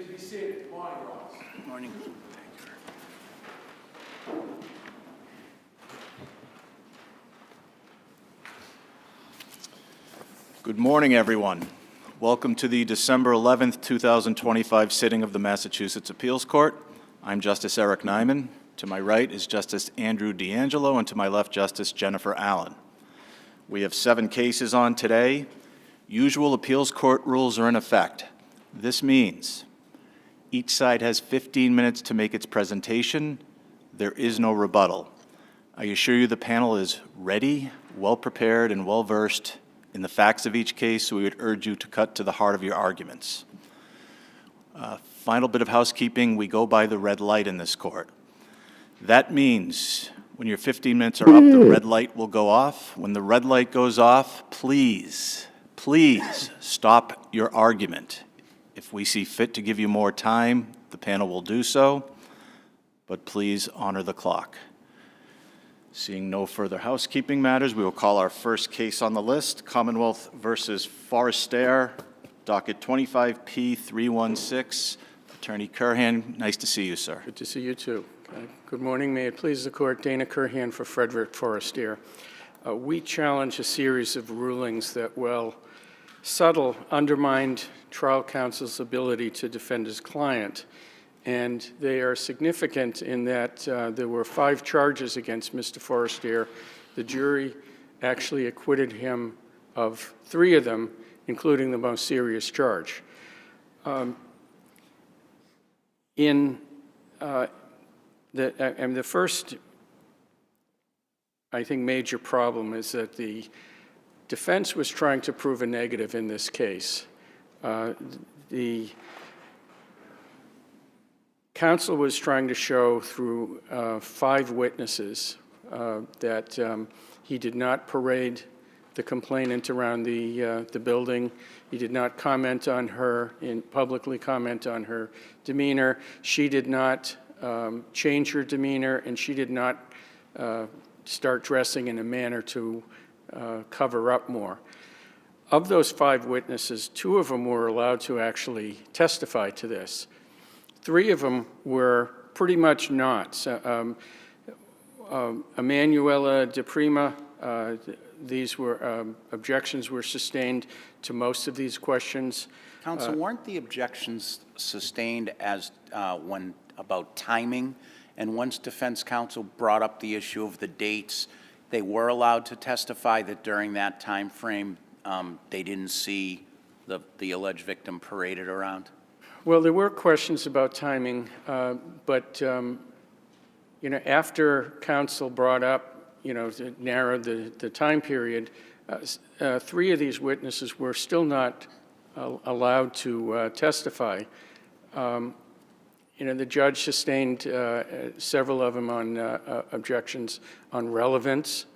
Please be seated. Good morning, Ross. Good morning. Good morning, everyone. Welcome to the December 11th, 2025 sitting of the Massachusetts Appeals Court. I'm Justice Eric Neyman. To my right is Justice Andrew D'Angelo, and to my left, Justice Jennifer Allen. We have 7 cases on today. Usual appeals court rules are in effect. This means each side has 15 minutes to make its presentation. There is no rebuttal. I assure you the panel is ready, well-prepared, and well-versed in the facts of each case, so we would urge you to cut to the heart of your arguments. Final bit of housekeeping, we go by the red light in this court. That means when your 15 minutes are up, the red light will go off. When the red light goes off, please stop your argument. If we see fit to give you more time, the panel will do so, but please honor the clock. Seeing no further housekeeping matters, we will call our first case on the list, Commonwealth versus FORESTEIRE, docket 25P316. Attorney Curhan, nice to see you, sir. Good to see you, too. Good morning. May it please the Court, Dana Curhan for Frederick FORESTEIRE. We challenge a series of rulings that, well, subtle, undermined trial counsel's ability to defend his client. And they are significant in that there were 5 charges against Mr. FORESTEIRE. The jury actually acquitted him of 3 of them, including the most serious charge. The first, I think, major problem is that the defense was trying to prove a negative in this case. The counsel was trying to show through 5 witnesses that he did not parade the complainant around the building. He did not comment on her, publicly comment on her demeanor. She did not change her demeanor, and she did not start dressing in a manner to cover up more. Of those 5 witnesses, 2 of them were allowed to actually testify to this. 3 of them were pretty much not. Emanuela De Prima, these were objections were sustained to most of these questions. Counsel, weren't the objections sustained as when about timing? And once defense counsel brought up the issue of the dates, they were allowed to testify that during that time frame they didn't see the alleged victim paraded around? Well, there were questions about timing, but after counsel brought up, to narrow the time period, 3 of these witnesses were still not allowed to testify. The judge sustained several of them on objections on relevance,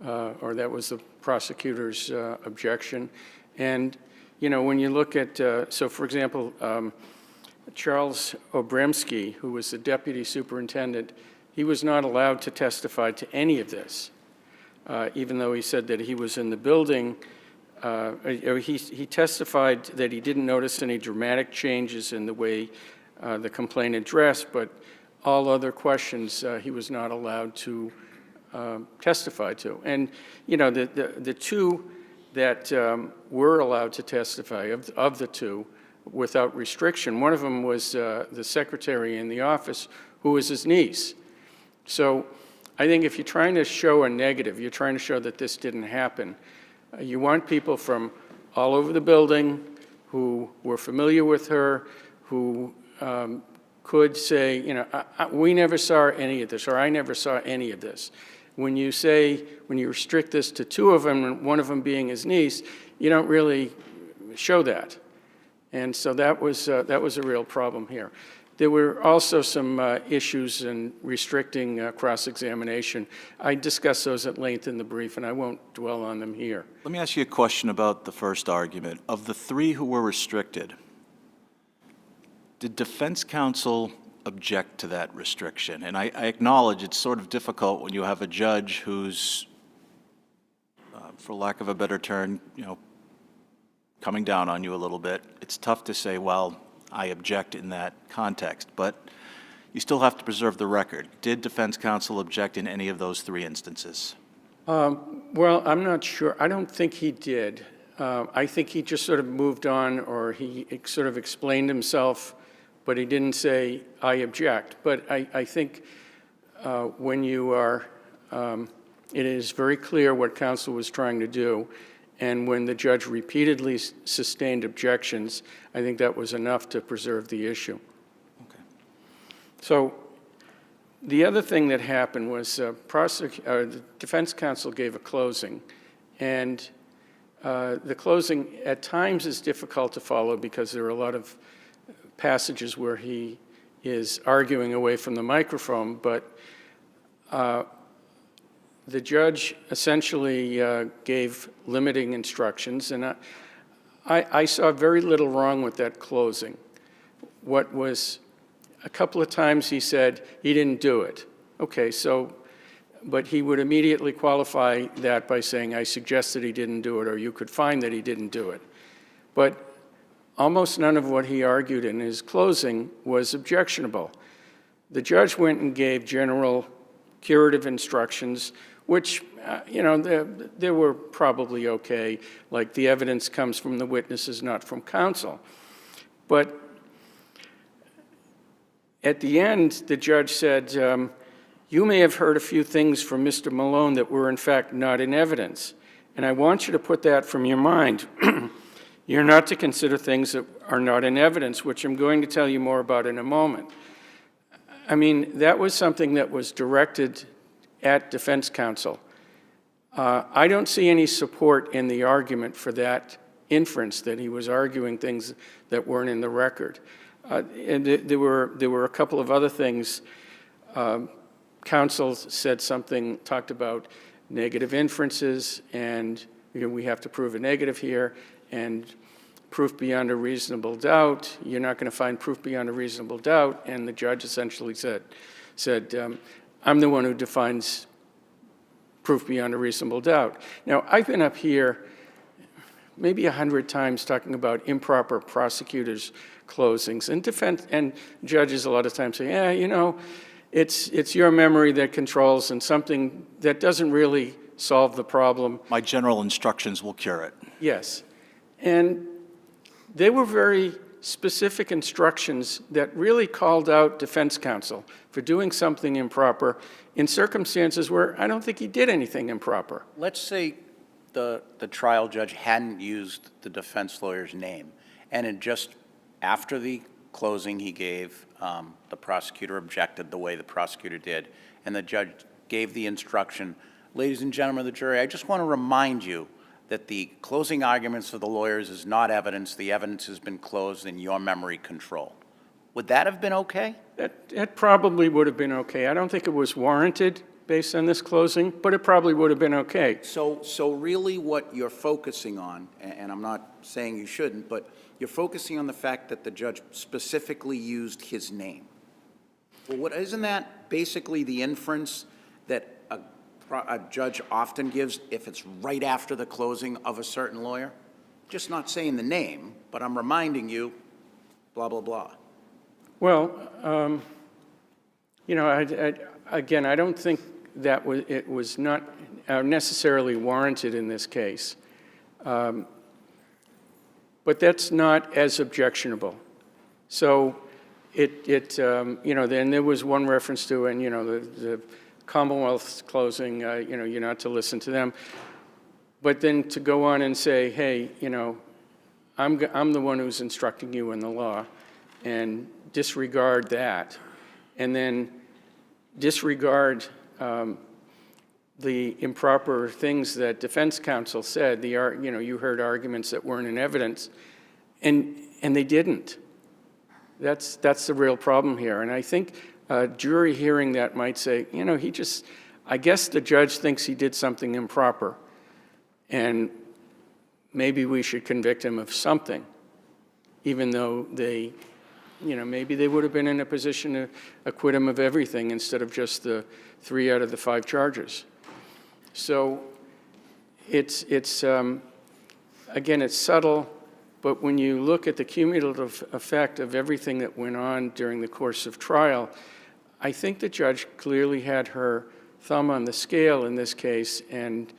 or that was the prosecutor's objection. And when you look at, so for example, Charles Obremski, who was the deputy superintendent, he was not allowed to testify to any of this, even though he said that he was in the building. He testified that he didn't notice any dramatic changes in the way the complainant dressed, but all other questions he was not allowed to testify to. And, the 2 that were allowed to testify, of the 2, without restriction, one of them was the secretary in the office, who was his niece. So I think if you're trying to show a negative, you're trying to show that this didn't happen, you want people from all over the building who were familiar with her, who could say, we never saw any of this, or I never saw any of this. When you restrict this to 2 of them, and one of them being his niece, you don't really show that. And so that was a real problem here. There were also some issues in restricting cross-examination. I discussed those at length in the brief, and I won't dwell on them here. Let me ask you a question about the first argument. Of the 3 who were restricted, did defense counsel object to that restriction? And I acknowledge it's sort of difficult when you have a judge who's, for lack of a better term, coming down on you a little bit. It's tough to say, well, I object in that context. But you still have to preserve the record. Did defense counsel object in any of those 3 instances? Well, I'm not sure. I don't think he did. I think he just sort of moved on, or he sort of explained himself, but he didn't say, I object. But I think when you are, it is very clear what counsel was trying to do. And when the judge repeatedly sustained objections, I think that was enough to preserve the issue. Okay. So the other thing that happened was the defense counsel gave a closing. And the closing at times is difficult to follow because there are a lot of passages where he is arguing away from the microphone, but the judge essentially gave limiting instructions, and I saw very little wrong with that closing. What was, a couple of times he said he didn't do it. Okay, so, but he would immediately qualify that by saying, I suggested he didn't do it, or you could find that he didn't do it. But almost none of what he argued in his closing was objectionable. The judge went and gave general curative instructions, which, you know, they were probably okay, like the evidence comes from the witnesses, not from counsel. But at the end, the judge said, you may have heard a few things from Mr. Malone that were in fact not in evidence. And I want you to put that from your mind. You're not to consider things that are not in evidence, which I'm going to tell you more about in a moment. I mean, that was something that was directed at defense counsel. I don't see any support in the argument for that inference that he was arguing things that weren't in the record. And there were a couple of other things. Counsel said something, talked about negative inferences, and you know, we have to prove a negative here, and proof beyond a reasonable doubt. You're not going to find proof beyond a reasonable doubt. And the judge essentially said, I'm the one who defines proof beyond a reasonable doubt. Now, I've been up here maybe 100 times talking about improper prosecutors' closings, and defense and judges a lot of times say, yeah, you know, it's your memory that controls, and something that doesn't really solve the problem. My general instructions will cure it. Yes. And they were very specific instructions that really called out defense counsel for doing something improper in circumstances where I don't think he did anything improper. Let's say the trial judge hadn't used the defense lawyer's name, and it just after the closing he gave, the prosecutor objected the way the prosecutor did, and the judge gave the instruction, ladies and gentlemen of the jury, I just want to remind you that the closing arguments of the lawyers is not evidence. The evidence has been closed in your memory control. Would that have been okay? That probably would have been okay. I don't think it was warranted based on this closing, but it probably would have been okay. So really what you're focusing on, and I'm not saying you shouldn't, but you're focusing on the fact that the judge specifically used his name. Well, isn't that basically the inference that a judge often gives if it's right after the closing of a certain lawyer? Just not saying the name, but I'm reminding you, blah, blah, blah. Well, you know, again, I don't think that it was not necessarily warranted in this case. But that's not as objectionable. So you know, then there was one reference to, and you know, the COMMONWEALTH's closing, you know, you're not to listen to them. But then to go on and say, hey, you know, I'm the one who's instructing you in the law, and disregard that, and then disregard the improper things that defense counsel said. You know, you heard arguments that weren't in evidence, and they didn't. That's the real problem here. And I think a jury hearing that might say, you know, I guess the judge thinks he did something improper, and maybe we should convict him of something, even though they, you know, maybe they would have been in a position to acquit him of everything instead of just the 3 out of the 5 charges. So it's again, it's subtle. But when you look at the cumulative effect of everything that went on during the course of trial, I think the judge clearly had her thumb on the scale in this case, and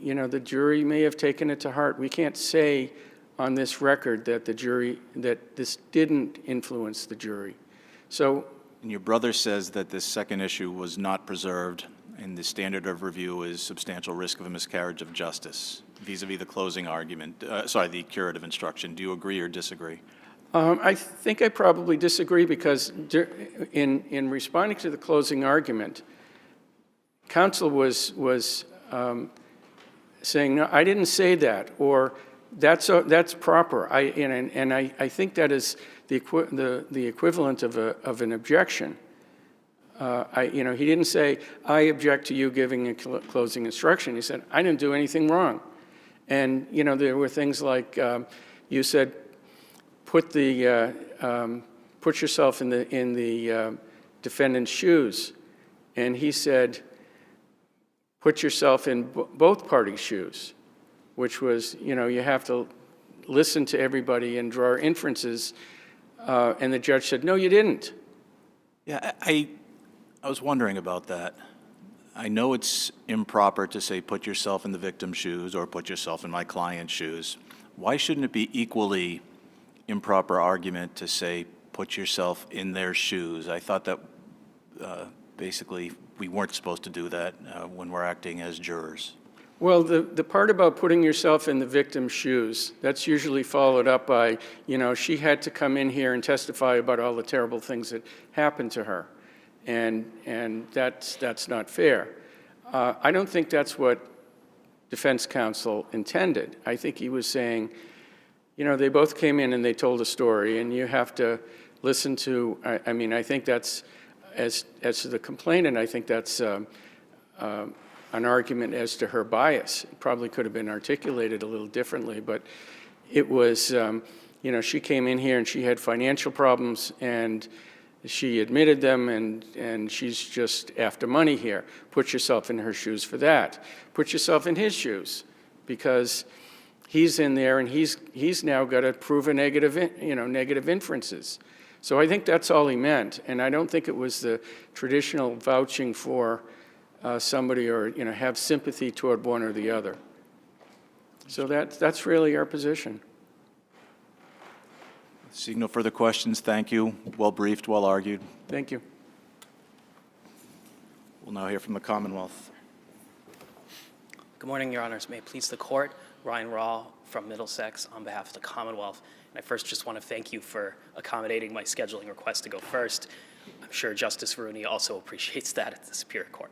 the jury may have taken it to heart. We can't say on this record that that this didn't influence the jury. So, And your brother says that this second issue was not preserved, and the standard of review is substantial risk of a miscarriage of justice, vis-a-vis the closing argument, the curative instruction. Do you agree or disagree? I think I probably disagree because in responding to the closing argument, counsel was saying, no, I didn't say that, or that's proper. I think that is the equivalent of an objection. He didn't say, I object to you giving a closing instruction. He said, I didn't do anything wrong. And, there were things like, you said, put yourself in the defendant's shoes. And he said, put yourself in both parties' shoes, which was, you have to listen to everybody and draw inferences. And the judge said, no, you didn't. Yeah, I was wondering about that. I know it's improper to say put yourself in the victim's shoes or put yourself in my client's shoes. Why shouldn't it be equally improper argument to say put yourself in their shoes? I thought that basically we weren't supposed to do that when we're acting as jurors. Well, the part about putting yourself in the victim's shoes, that's usually followed up by, she had to come in here and testify about all the terrible things that happened to her. And that's not fair. I don't think that's what defense counsel intended. I think he was saying, they both came in and they told a story, and you have to listen to, I think that's, as to the complainant, I think that's an argument as to her bias. It probably could have been articulated a little differently, but it was, she came in here and she had financial problems, and she admitted them, and she's just after money here. Put yourself in her shoes for that. Put yourself in his shoes, because he's in there and he's now got to prove a negative inferences. So I think that's all he meant, and I don't think it was the traditional vouching for somebody or have sympathy toward one or the other. So that's really our position. Seeing no further questions, thank you. Well briefed, well argued. Thank you. We'll now hear from the Commonwealth. Good morning, Your Honors. May it please the Court. Ryan Rawl from Middlesex on behalf of the Commonwealth. And I first just want to thank you for accommodating my scheduling request to go first. I'm sure Justice Rooney also appreciates that at the Superior Court.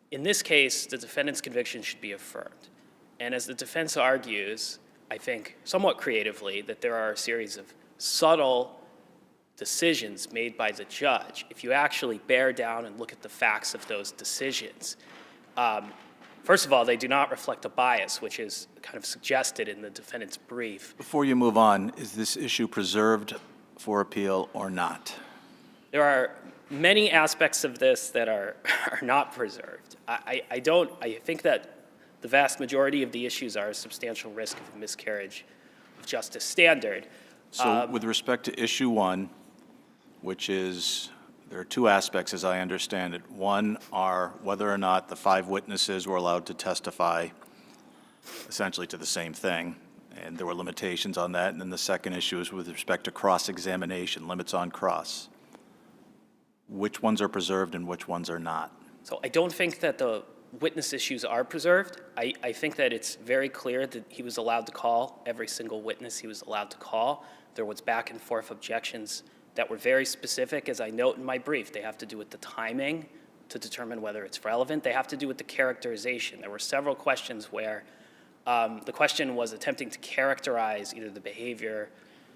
In this case, the defendant's conviction should be affirmed. And as the defense argues, I think somewhat creatively, that there are a series of subtle decisions made by the judge. If you actually bear down and look at the facts of those decisions, first of all, they do not reflect a bias, which is kind of suggested in the defendant's brief. Before you move on, is this issue preserved for appeal or not? There are many aspects of this that are not preserved. I think that the vast majority of the issues are a substantial risk of a miscarriage of justice standard. So with respect to issue one, which is, there are two aspects as I understand it. One are whether or not the 5 witnesses were allowed to testify essentially to the same thing, and there were limitations on that. And then the second issue is with respect to cross-examination, limits on cross. Which ones are preserved and which ones are not? So I don't think that the witness issues are preserved. I think that it's very clear that he was allowed to call every single witness he was allowed to call. There was back and forth objections that were very specific, as I note in my brief. They have to do with the timing to determine whether it's relevant. They have to do with the characterization. There were several questions where the question was attempting to characterize either the behavior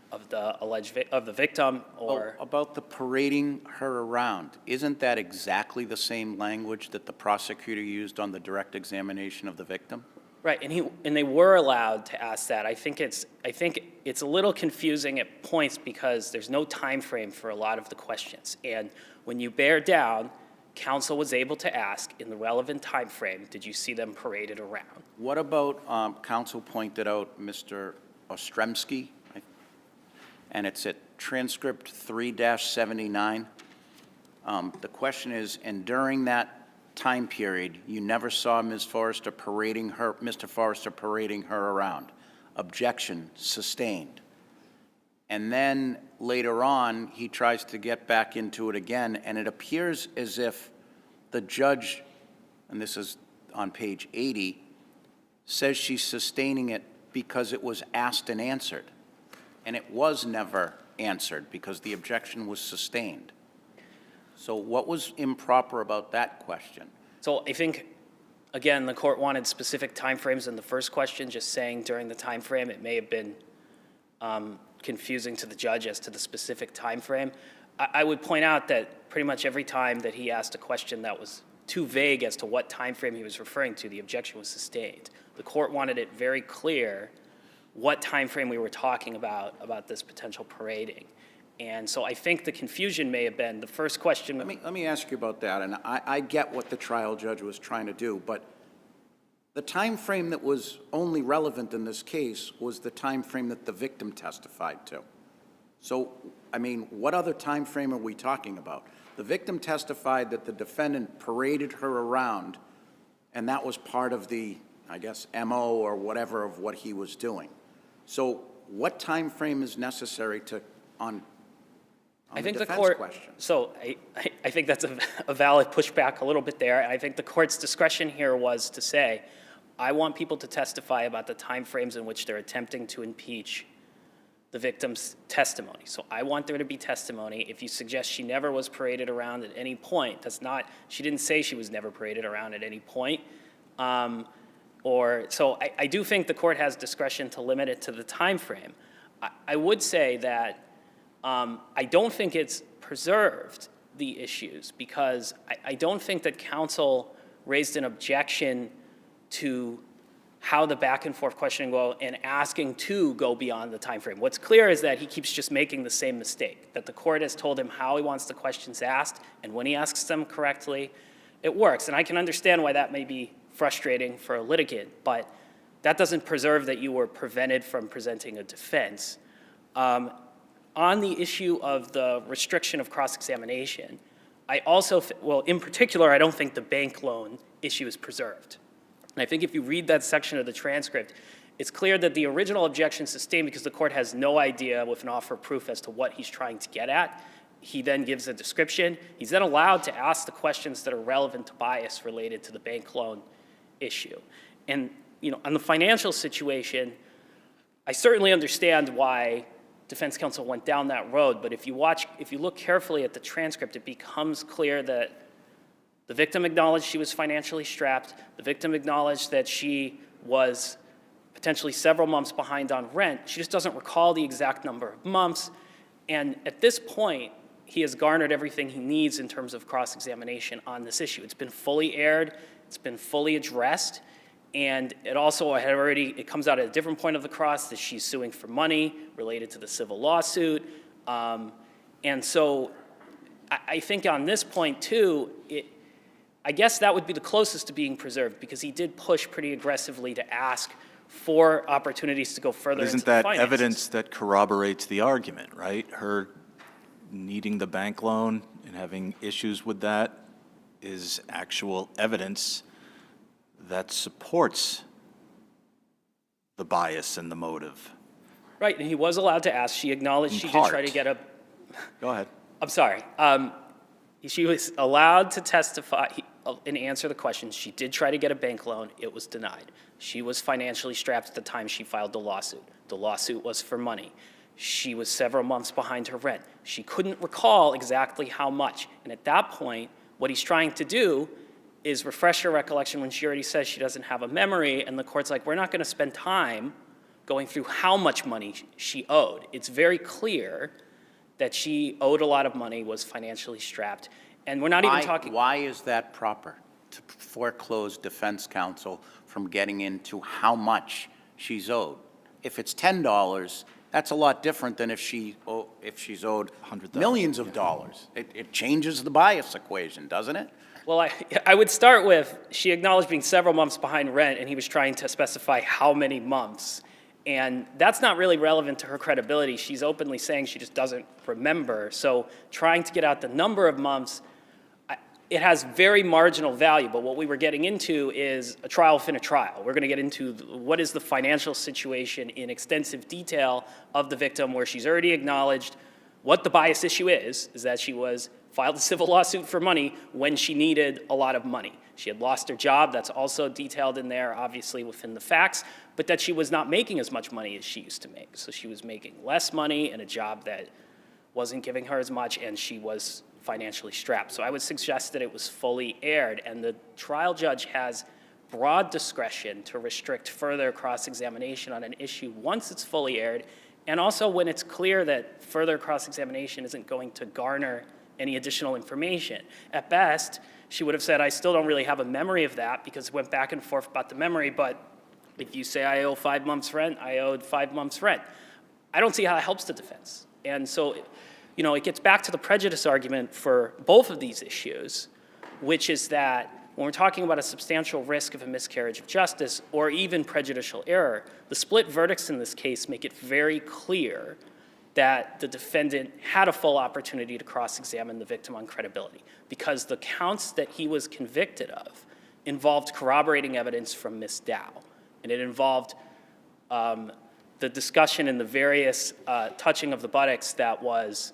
of the victim or About the parading her around, isn't that exactly the same language that the prosecutor used on the direct examination of the victim? right, and they were allowed to ask that. I think it's a little confusing at points because there's no time frame for a lot of the questions, and when you bear down, counsel was able to ask in the relevant time frame, did you see them paraded around? What about, counsel pointed out Mr. Ostremski, and it's at transcript 3-79. The question is, and during that time period, you never saw Ms. Forrester parading her, Mr. Forrester parading her around. Objection, sustained. And then later on, he tries to get back into it again, and it appears as if the judge, and this is on page 80, says she's sustaining it because it was asked and answered. And it was never answered because the objection was sustained. So what was improper about that question? So I think, again, the court wanted specific timeframes in the first question, just saying during the time frame, it may have been confusing to the judge as to the specific time frame. I would point out that pretty much every time that he asked a question that was too vague as to what time frame he was referring to, the objection was sustained. The court wanted it very clear what time frame we were talking about this potential parading. And so I think the confusion may have been the first question. Let me ask you about that, and I get what the trial judge was trying to do, but the time frame that was only relevant in this case was the time frame that the victim testified to. So, I mean, what other time frame are we talking about? The victim testified that the defendant paraded her around, and that was part of the, I guess, MO or whatever of what he was doing. So what time frame is necessary to, on I think the the defense court, question? so I think that's a valid pushback a little bit there. I think the court's discretion here was to say, I want people to testify about the timeframes in which they're attempting to impeach the victim's testimony. So I want there to be testimony. If you suggest she never was paraded around at any point, that's not, she didn't say she was never paraded around at any point. So I do think the court has discretion to limit it to the time frame. I would say that I don't think it's preserved the issues because I don't think that counsel raised an objection to how the back and forth questioning go and asking to go beyond the time frame. What's clear is that he keeps just making the same mistake, that the court has told him how he wants the questions asked, and when he asks them correctly, it works. And I can understand why that may be frustrating for a litigant, but that doesn't preserve that you were prevented from presenting a defense. On the issue of the restriction of cross-examination, I also, well, in particular, I don't think the bank loan issue is preserved. And I think if you read that section of the transcript, it's clear that the original objection sustained because the court has no idea with an offer of proof as to what he's trying to get at. He then gives a description. He's then allowed to ask the questions that are relevant to bias related to the bank loan issue. And, you know, on the financial situation, I certainly understand why defense counsel went down that road, but if you look carefully at the transcript, it becomes clear that the victim acknowledged she was financially strapped. The victim acknowledged that she was potentially several months behind on rent. She just doesn't recall the exact number of months. And at this point, he has garnered everything he needs in terms of cross-examination on this issue. It's been fully aired. It's been fully addressed. And it also had already, it comes out at a different point of the cross that she's suing for money related to the civil lawsuit. And so I think on this point too, I guess that would be the closest to being preserved because he did push pretty aggressively to ask for opportunities to go further into the finances. Isn't that evidence that corroborates the argument, right? Her needing the bank loan and having issues with that is actual evidence that supports the bias and the motive. Right, and he was allowed to ask. She acknowledged she did try to get a... Go ahead. I'm sorry. She was allowed to testify and answer the questions. She did try to get a bank loan. It was denied. She was financially strapped at the time she filed the lawsuit. The lawsuit was for money. She was several months behind her rent. She couldn't recall exactly how much. And at that point, what he's trying to do is refresh her recollection when she already says she doesn't have a memory, and the court's like, we're not going to spend time going through how much money she owed. It's very clear that she owed a lot of money, was financially strapped, and we're not even talking... Why is that proper, to foreclose defense counsel from getting into how much she's owed? If it's $10 That's a lot different than if she's owed millions of dollars. It changes the bias equation, doesn't it? Well, I would start with, she acknowledged being several months behind rent, and he was trying to specify how many months. And that's not really relevant to her credibility. She's openly saying she just doesn't remember. So trying to get out the number of months, it has very marginal value, but what we were getting into is a trial within a trial. We're gonna get into what is the financial situation in extensive detail of the victim, where she's already acknowledged what the bias issue is that she filed a civil lawsuit for money when she needed a lot of money. She had lost her job, that's also detailed in there, obviously within the facts, but that she was not making as much money as she used to make. So she was making less money in a job that wasn't giving her as much, and she was financially strapped. So I would suggest that it was fully aired, and the trial judge has broad discretion to restrict further cross-examination on an issue once it's fully aired, and also when it's clear that further cross-examination isn't going to garner any additional information. At best, she would have said, I still don't really have a memory of that because it went back and forth about the memory, but if you say I owe 5 months rent, I owed 5 months rent. I don't see how that helps the defense. And so, you know, it gets back to the prejudice argument for both of these issues, which is that when we're talking about a substantial risk of a miscarriage of justice or even prejudicial error, the split verdicts in this case make it very clear that the defendant had a full opportunity to cross-examine the victim on credibility, because the counts that he was convicted of involved corroborating evidence from Ms. Dow, and it involved the discussion and the various touching of the buttocks that was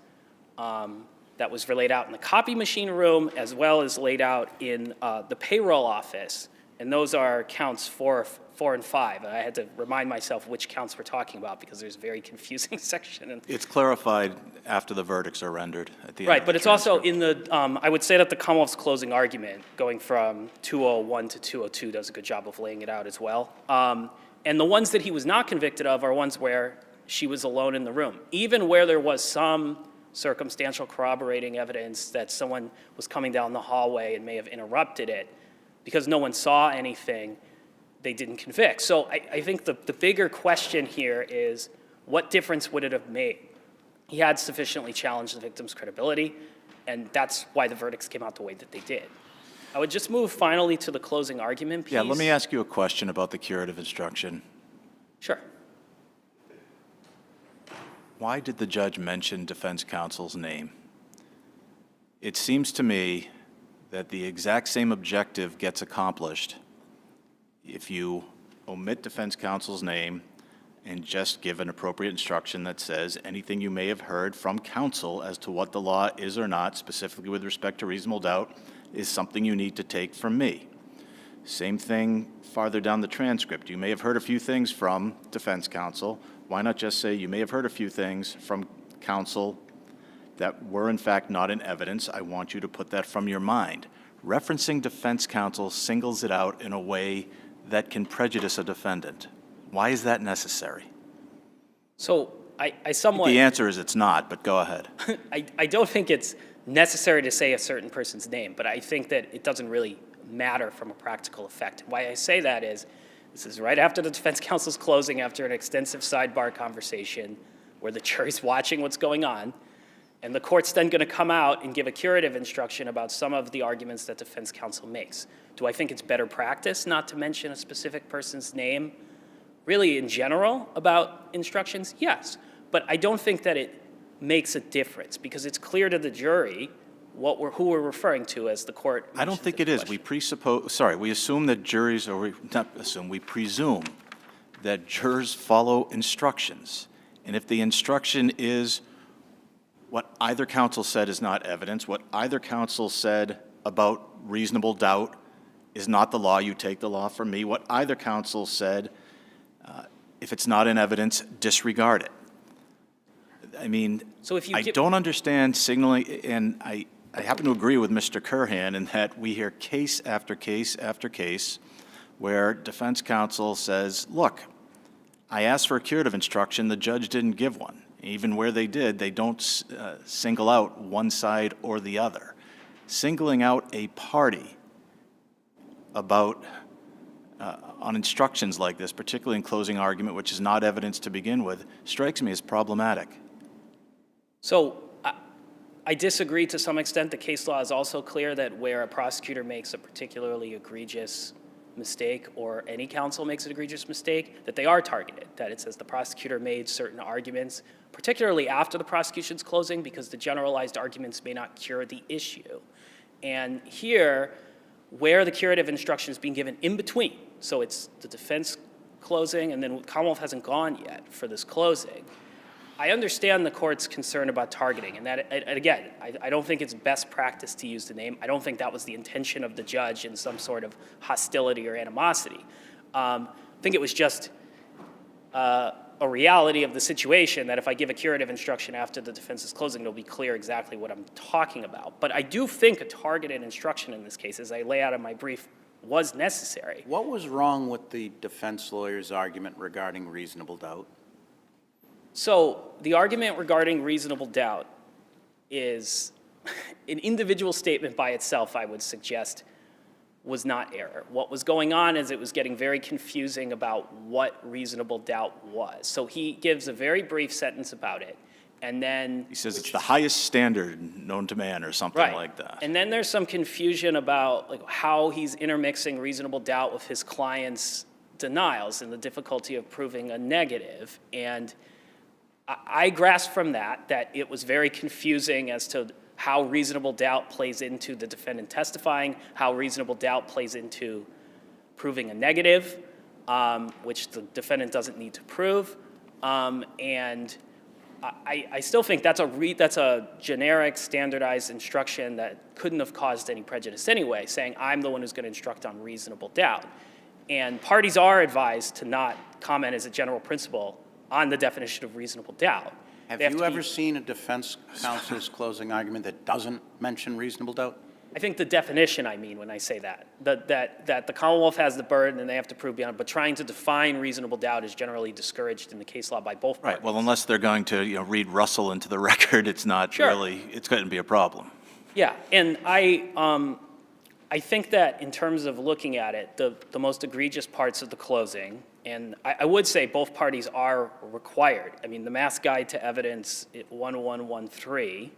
laid out in the copy machine room, as well as laid out in the payroll office, and those are counts 4 and 5. I had to remind myself which counts we're talking about because there's a very confusing section. It's clarified after the verdicts are rendered at the end. Right, but it's also in the, I would say that the Commonwealth's closing argument, going from 201 to 202, does a good job of laying it out as well. And the ones that he was not convicted of are ones where she was alone in the room, even where there was some circumstantial corroborating evidence that someone was coming down the hallway and may have interrupted it. Because no one saw anything, they didn't convict. So I think the bigger question here is, what difference would it have made? He had sufficiently challenged the victim's credibility, and that's why the verdicts came out the way that they did. I would just move finally to the closing argument piece. Yeah, let me ask you a question about the curative instruction. Sure. Why did the judge mention defense counsel's name? It seems to me that the exact same objective gets accomplished if you omit defense counsel's name and just give an appropriate instruction that says anything you may have heard from counsel as to what the law is or not, specifically with respect to reasonable doubt, is something you need to take from me. Same thing farther down the transcript. You may have heard a few things from defense counsel. Why not just say you may have heard a few things from counsel that were in fact not in evidence? I want you to put that from your mind. Referencing defense counsel singles it out in a way that can prejudice a defendant. Why is that necessary? So I somewhat... The answer is it's not, but go ahead. I don't think it's necessary to say a certain person's name, but I think that it doesn't really matter from a practical effect. Why I say that is, this is right after the defense counsel's closing, after an extensive sidebar conversation where the jury's watching what's going on, and the court's then going to come out and give a curative instruction about some of the arguments that defense counsel makes. Do I think it's better practice not to mention a specific person's name? Really, in general, about instructions? Yes. But I don't think that it makes a difference, because it's clear to the jury who we're referring to as the court. I don't think it is. We assume that juries, or we presume that jurors follow instructions. And if the instruction is what either counsel said is not evidence, what either counsel said about reasonable doubt is not the law, you take the law from me, what either counsel said, if it's not in evidence, disregard it. I mean, so if you don't understand signaling, and I happen to agree with Mr. Curhan in that we hear case after case after case where defense counsel says, look, I asked for a curative instruction, the judge didn't give one. Even where they did, they don't single out one side or the other. Singling out a party about on instructions like this, particularly in closing argument, which is not evidence to begin with, strikes me as problematic. So I disagree to some extent. The case law is also clear that where a prosecutor makes a particularly egregious mistake, or any counsel makes an egregious mistake, that they are targeted, that it says the prosecutor made certain arguments, particularly after the prosecution's closing, because the generalized arguments may not cure the issue. And here, where the curative instruction is being given in between, so it's the defense closing, and then Commonwealth hasn't gone yet for this closing, I understand the court's concern about targeting, and that, and again, I don't think it's best practice to use the name. I don't think that was the intention of the judge in some sort of hostility or animosity. I think it was just a reality of the situation that if I give a curative instruction after the defense is closing, it'll be clear exactly what I'm talking about. But I do think a targeted instruction in this case, as I lay out in my brief, was necessary. What was wrong with the defense lawyer's argument regarding reasonable doubt? So the argument regarding reasonable doubt is an individual statement by itself, I would suggest, was not error. What was going on is it was getting very confusing about what reasonable doubt was. So he gives a very brief sentence about it, and then... He says it's the highest standard known to man or something like that. And then there's some confusion about how he's intermixing reasonable doubt with his client's denials and the difficulty of proving a negative. And I grasp from that it was very confusing as to how reasonable doubt plays into the defendant testifying, how reasonable doubt plays into proving a negative, which the defendant doesn't need to prove. And I still think that's a generic, standardized instruction that couldn't have caused any prejudice anyway, saying I'm the one who's going to instruct on reasonable doubt. And parties are advised to not comment as a general principle on the definition of reasonable doubt. Have you ever seen a defense counsel's closing argument that doesn't mention reasonable doubt? I think the definition, I mean, when I say that the Commonwealth has the burden and they have to prove beyond, but trying to define reasonable doubt is generally discouraged in the case law by both parties. Right, well, unless they're going to, read Russell into the record, it's not really, it's going to be a problem. Yeah, and I think that in terms of looking at it, the most egregious parts of the closing, and I would say both parties are required. I mean, the Mass Guide to Evidence 1113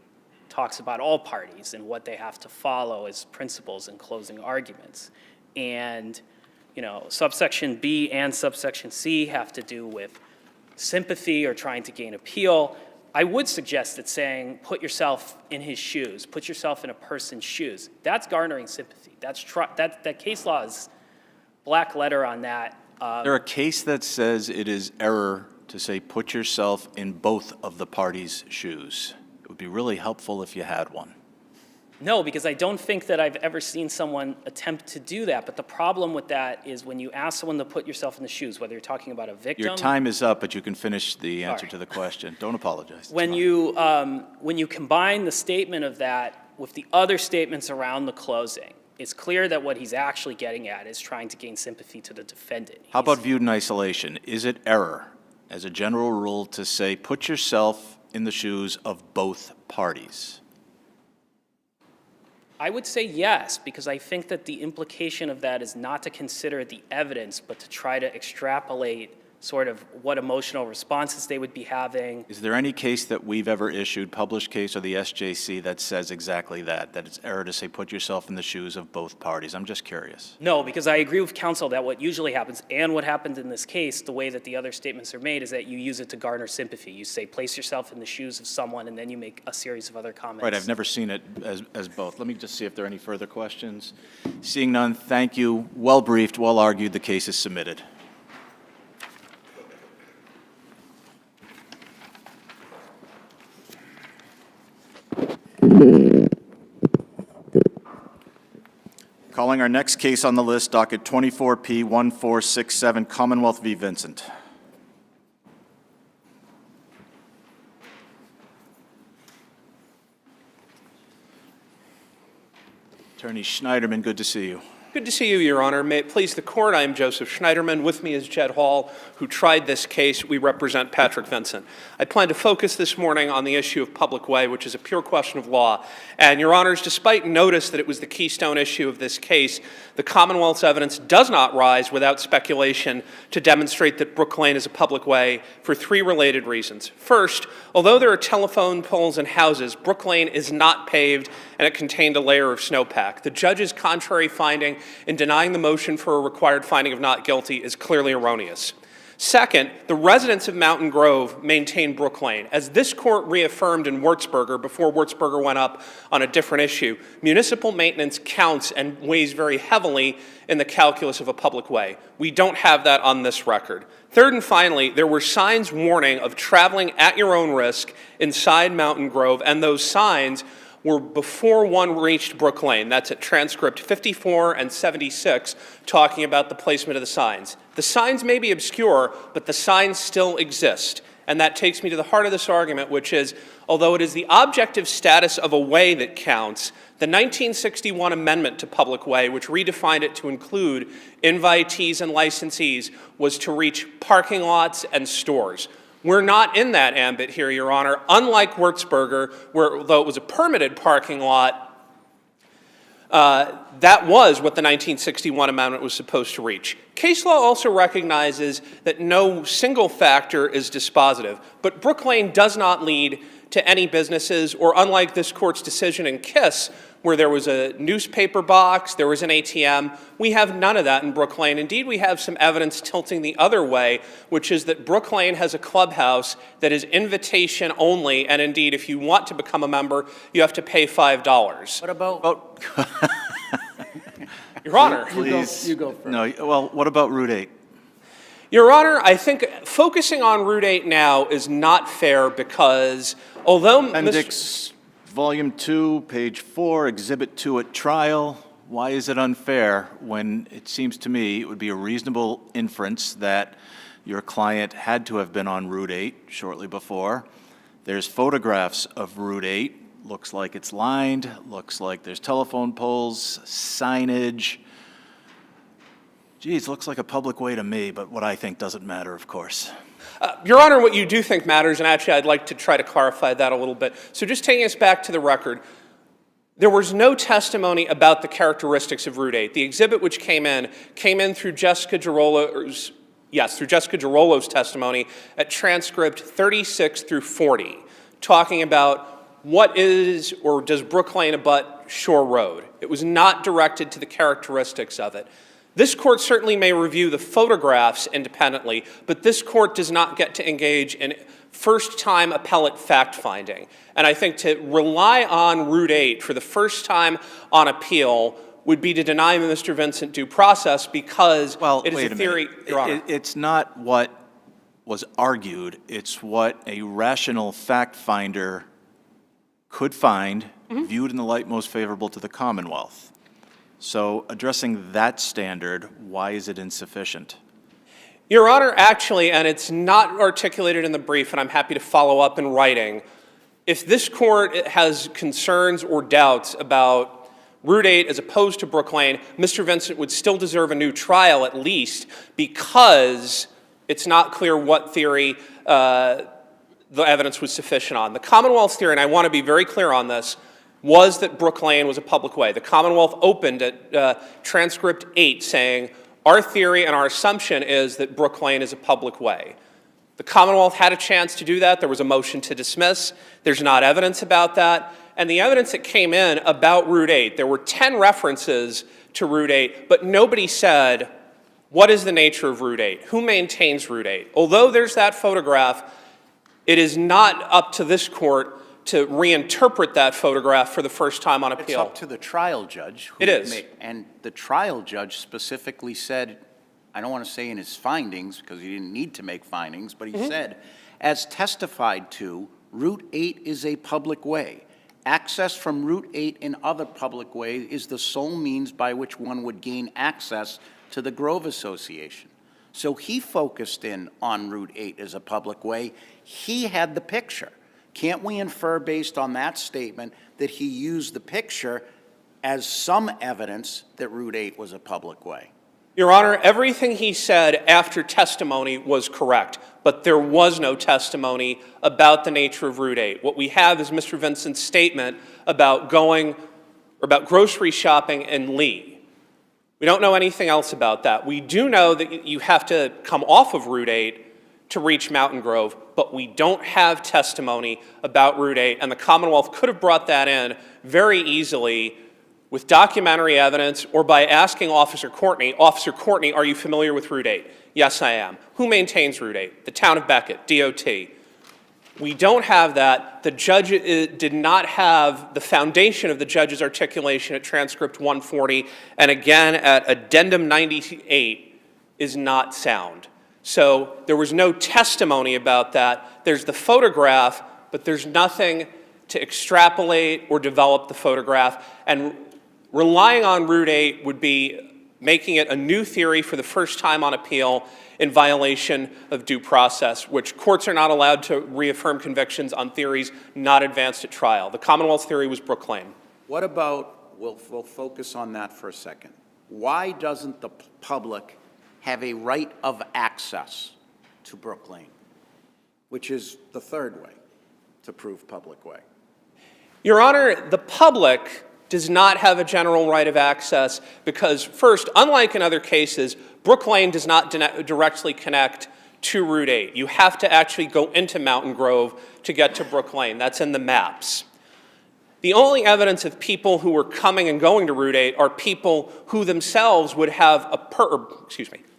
talks about all parties and what they have to follow as principles in closing arguments. And, subsection B and subsection C have to do with sympathy or trying to gain appeal. I would suggest that saying, put yourself in his shoes, put yourself in a person's shoes, that's garnering sympathy. That case law is black letter on that. Is there a case that says it is error to say put yourself in both of the parties' shoes? It would be really helpful if you had one. No, because I don't think that I've ever seen someone attempt to do that. But the problem with that is when you ask someone to put yourself in the shoes, whether you're talking about a victim. Your time is up, but you can finish the answer to the question. Don't apologize. When you combine the statement of that with the other statements around the closing, it's clear that what he's actually getting at is trying to gain sympathy to the defendant. How about viewed in isolation? Is it error, as a general rule, to say put yourself in the shoes of both parties? I would say yes, because I think that the implication of that is not to consider the evidence, but to try to extrapolate sort of what emotional responses they would be having. Is there any case that we've ever issued, published case or the SJC, that says exactly that it's error to say put yourself in the shoes of both parties? I'm just curious. No, because I agree with counsel that what usually happens, and what happened in this case, the way that the other statements are made, is that you use it to garner sympathy. You say, place yourself in the shoes of someone, and then you make a series of other comments. Right, I've never seen it as both. Let me just see if there are any further questions. Seeing none, thank you. Well briefed, well argued, the case is submitted. Calling our next case on the list, docket 24P1467, Commonwealth v. Vincent. Attorney Schneiderman, good to see you. Good to see you, Your Honor. May it please the Court, I am Joseph Schneiderman. With me is Jed Hall, who tried this case. We represent Patrick Vincent. I plan to focus this morning on the issue of public way, which is a pure question of law. And, Your Honors, despite notice that it was the keystone issue of this case, the Commonwealth's evidence does not rise without speculation to demonstrate that Brook Lane is a public way for three related reasons. First, although there are telephone poles and houses, Brook Lane is not paved and it contained a layer of snowpack. The judge's contrary finding in denying the motion for a required finding of not guilty is clearly erroneous. Second, the residents of Mountain Grove maintain Brook Lane. As this court reaffirmed in Würzburger, before Würzburger went up on a different issue, municipal maintenance counts and weighs very heavily in the calculus of a public way. We don't have that on this record. Third and finally, there were signs warning of traveling at your own risk inside Mountain Grove, and those signs were before one reached Brook Lane. That's at transcript 54 and 76, talking about the placement of the signs. The signs may be obscure, but the signs still exist. And that takes me to the heart of this argument, which is, although it is the objective status of a way that counts, the 1961 amendment to public way, which redefined it to include invitees and licensees, was to reach parking lots and stores. We're not in that ambit here, Your Honor, unlike Würzburger, where, though it was a permitted parking lot, that was what the 1961 amendment was supposed to reach. Case law also recognizes that no single factor is dispositive, but Brook Lane does not lead to any businesses, or unlike this court's decision in Kiss, where there was a newspaper box, there was an ATM, we have none of that in Brook Lane. Indeed, we have some evidence tilting the other way, which is that Brook Lane has a clubhouse that is invitation only, and indeed, if you want to become a member, you have to pay $5. What about? Your Honor. Please. You go first. No, well, what about Route 8? Your Honor, I think focusing on Route 8 now is not fair because although Appendix Volume 2, page 4, Exhibit 2 at trial. Why is it unfair when it seems to me it would be a reasonable inference that your client had to have been on Route 8 shortly before? There's photographs of Route 8. Looks like it's lined. Looks like there's telephone poles, signage. Geez, looks like a public way to me, but what I think doesn't matter, of course. Your Honor, what you do think matters, and actually I'd like to try to clarify that a little bit. So just taking us back to the record, there was no testimony about the characteristics of Route 8. The exhibit which came in through Jessica Girolo's testimony at transcript 36 through 40, talking about what is or does Brook Lane abut Shore Road. It was not directed to the characteristics of it. This court certainly may review the photographs independently, but this court does not get to engage in first-time appellate fact-finding. And I think to rely on Route 8 for the first time on appeal would be to deny Mr. Vincent due process because it is a theory. Your Honor. It's not what was argued. It's what a rational fact-finder could find, viewed in the light most favorable to the Commonwealth. So addressing that standard, why is it insufficient? Your Honor, actually, and it's not articulated in the brief, and I'm happy to follow up in writing, if this court has concerns or doubts about Route 8 as opposed to Brook Lane, Mr. Vincent would still deserve a new trial at least because it's not clear what theory the evidence was sufficient on. The Commonwealth's theory, and I want to be very clear on this, was that Brook Lane was a public way. The Commonwealth opened at transcript 8 saying, our theory and our assumption is that Brook Lane is a public way. The Commonwealth had a chance to do that. There was a motion to dismiss. There's not evidence about that. And the evidence that came in about Route 8, there were 10 references to Route 8, but nobody said, what is the nature of Route 8? Who maintains Route 8? Although there's that photograph, it is not up to this court to reinterpret that photograph for the first time on appeal. It's up to the trial judge. It is. And the trial judge specifically said, I don't want to say in his findings, because he didn't need to make findings, but he said, as testified to, Route 8 is a public way. Access from Route 8 in other public ways is the sole means by which one would gain access to the Grove Association. So he focused in on Route 8 as a public way. He had the picture. Can't we infer based on that statement that he used the picture as some evidence that Route 8 was a public way. Your Honor, everything he said after testimony was correct, but there was no testimony about the nature of Route 8. What we have is Mr. Vincent's statement about grocery shopping in Lee. We don't know anything else about that. We do know that you have to come off of Route 8 to reach Mountain Grove, but we don't have testimony about Route 8, and the Commonwealth could have brought that in very easily with documentary evidence or by asking Officer Courtney, are you familiar with Route 8? Yes, I am. Who maintains Route 8? The town of Beckett, DOT. We don't have that. The judge did not have the foundation of the judge's articulation at transcript 140, and again at addendum 98 is not sound. So there was no testimony about that. There's the photograph, but there's nothing to extrapolate or develop the photograph. And relying on Route 8 would be making it a new theory for the first time on appeal in violation of due process, which courts are not allowed to reaffirm convictions on theories not advanced at trial. The Commonwealth theory was Brook Lane. What about, we'll focus on that for a second. Why doesn't the public have a right of access to Brook Lane, which is the third way to prove public way? Your Honor, the public does not have a general right of access because, first, unlike in other cases, Brook Lane does not directly connect to Route 8. You have to actually go into Mountain Grove to get to Brook Lane. That's in the maps. The only evidence of people who were coming and going to Route 8 are people who themselves would have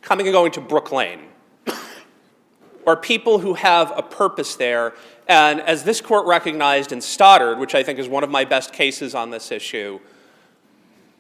coming and going to Brook Lane, or people who have a purpose there. And as this court recognized in Stoddard, which I think is one of my best cases on this issue,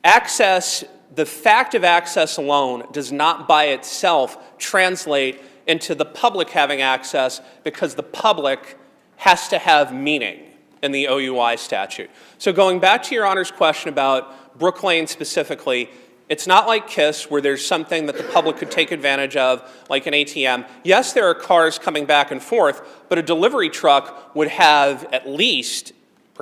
access, the fact of access alone does not by itself translate into the public having access because the public has to have meaning in the OUI statute. So going back to Your Honor's question about Brook Lane specifically, it's not like KISS where there's something that the public could take advantage of, like an ATM. Yes, there are cars coming back and forth, but a delivery truck would have at least,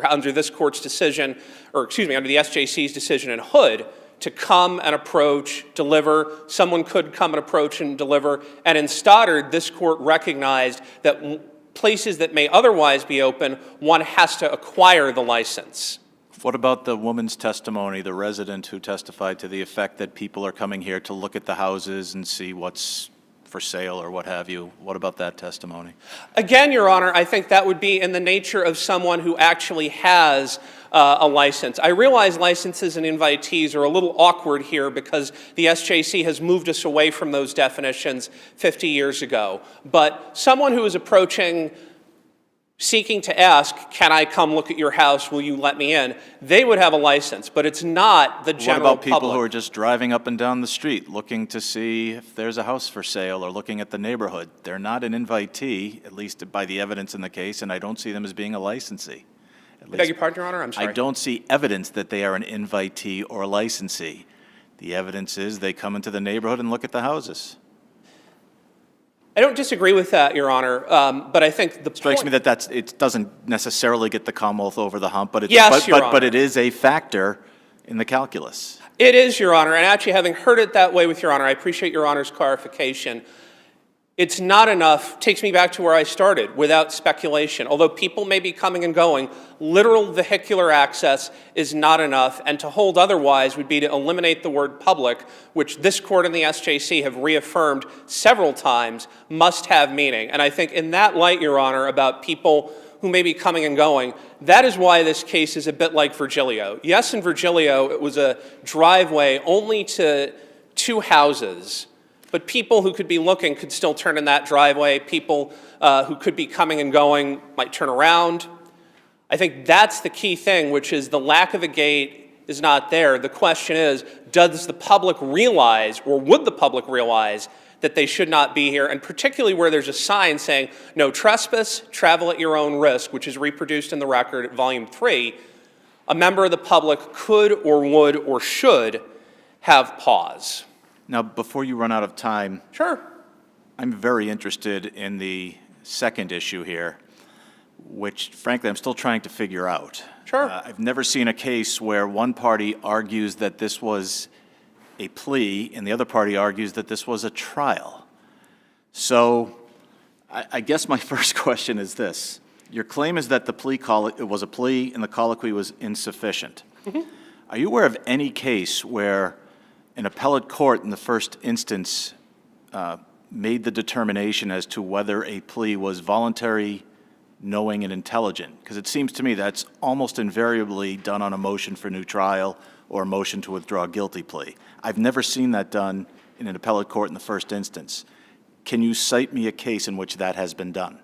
under this court's decision, under the SJC's decision in Hood, to come and approach, deliver. Someone could come and approach and deliver. And in Stoddard, this court recognized that places that may otherwise be open, one has to acquire the license. What about the woman's testimony, the resident who testified to the effect that people are coming here to look at the houses and see what's for sale or what have you? What about that testimony? Again, Your Honor, I think that would be in the nature of someone who actually has a license. I realize licenses and invitees are a little awkward here because the SJC has moved us away from those definitions 50 years ago. But someone who is approaching, seeking to ask, can I come look at your house, will you let me in? They would have a license, but it's not the general public. What about people who are just driving up and down the street looking to see if there's a house for sale or looking at the neighborhood? They're not an invitee, at least by the evidence in the case, and I don't see them as being a licensee. I beg your pardon, Your Honor? I'm sorry. I don't see evidence that they are an invitee or a licensee. The evidence is they come into the neighborhood and look at the houses. I don't disagree with that, Your Honor, but I think the Strikes me that it doesn't necessarily get the Commonwealth over the hump, but Yes, Your Honor. But it is a factor in the calculus. It is, Your Honor, and actually having heard it that way with Your Honor, I appreciate Your Honor's clarification. It's not enough, takes me back to where I started, without speculation. Although people may be coming and going, literal vehicular access is not enough, and to hold otherwise would be to eliminate the word public, which this court and the SJC have reaffirmed several times must have meaning. And I think in that light, Your Honor, about people who may be coming and going, that is why this case is a bit like Virgilio. Yes, in Virgilio, it was a driveway only to 2 houses, but people who could be looking could still turn in that driveway. People who could be coming and going might turn around. I think that's the key thing, which is the lack of a gate is not there. The question is, does the public realize, or would the public realize, that they should not be here, and particularly where there's a sign saying, no trespass, travel at your own risk, which is reproduced in the record at Volume 3, a member of the public could or would or should have pause. Now, before you run out of time, Sure. I'm very interested in the second issue here, which, frankly, I'm still trying to figure out. Sure. Sure. I've never seen a case where one party argues that this was a plea and the other party argues that this was a trial. So I guess my first question is this. Your claim is that the plea it was a plea and the colloquy was insufficient. Are you aware of any case where an appellate court in the first instance made the determination as to whether a plea was voluntary, knowing, and intelligent? Because it seems to me that's almost invariably done on a motion for new trial or a motion to withdraw a guilty plea. I've never seen that done in an appellate court in the first instance. Can you cite me a case in which that has been done?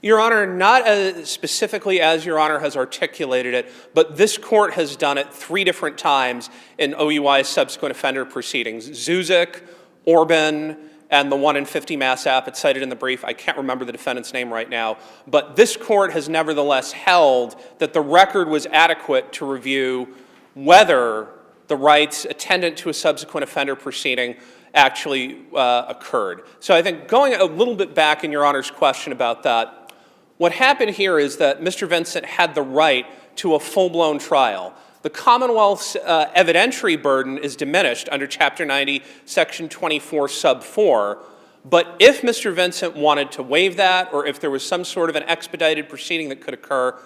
Your Honor, not as specifically as Your Honor has articulated it, but this court has done it 3 different times in OUI's subsequent offender proceedings. Zuzik, Orban, and the one in 50 Mass App. It's cited in the brief. I can't remember the defendant's name right now. But this court has nevertheless held that the record was adequate to review whether the rights attendant to a subsequent offender proceeding actually occurred. So I think going a little bit back in Your Honor's question about that, what happened here is that Mr. Vincent had the right to a full-blown trial. The Commonwealth's evidentiary burden is diminished under Chapter 90, Section 24, Sub 4. But if Mr. Vincent wanted to waive that, or if there was some sort of an expedited proceeding that could occur,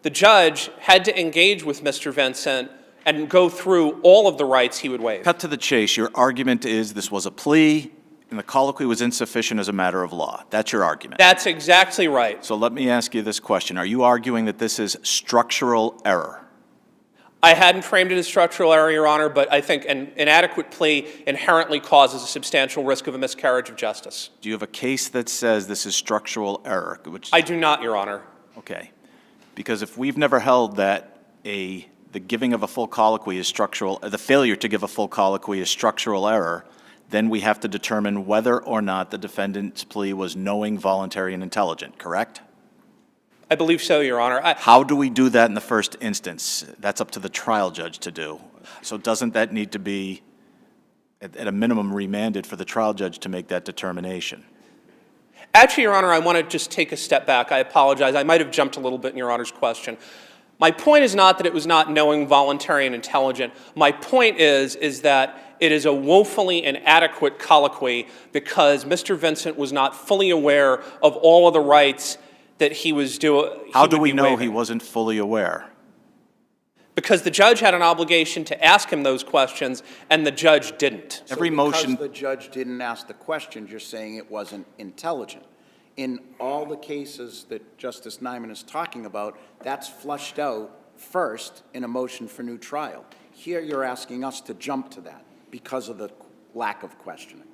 the judge had to engage with Mr. Vincent and go through all of the rights he would waive. Cut to the chase. Your argument is this was a plea and the colloquy was insufficient as a matter of law. That's your argument. That's exactly right. So let me ask you this question. Are you arguing that this is structural error? I hadn't framed it as structural error, Your Honor, but I think an inadequate plea inherently causes a substantial risk of a miscarriage of justice. Do you have a case that says this is structural error? I do not, Your Honor. Okay. Because if we've never held that the giving of a full colloquy is structural, the failure to give a full colloquy is structural error, then we have to determine whether or not the defendant's plea was knowing, voluntary, and intelligent, correct? I believe so, Your Honor. How do we do that in the first instance? That's up to the trial judge to do. So doesn't that need to be, at a minimum, remanded for the trial judge to make that determination? Actually, Your Honor, I want to just take a step back. I apologize. I might have jumped a little bit in Your Honor's question. My point is not that it was not knowing, voluntary, and intelligent. My point is that it is a woefully inadequate colloquy because Mr. Vincent was not fully aware of all of the rights that he was doing. How do we know he wasn't fully aware? Because the judge had an obligation to ask him those questions, and the judge didn't. Every So motion. because the judge didn't ask the questions, you're saying it wasn't intelligent. In all the cases that Justice Neyman is talking about, that's flushed out first in a motion for new trial. Here you're asking us to jump to that because of the lack of questioning.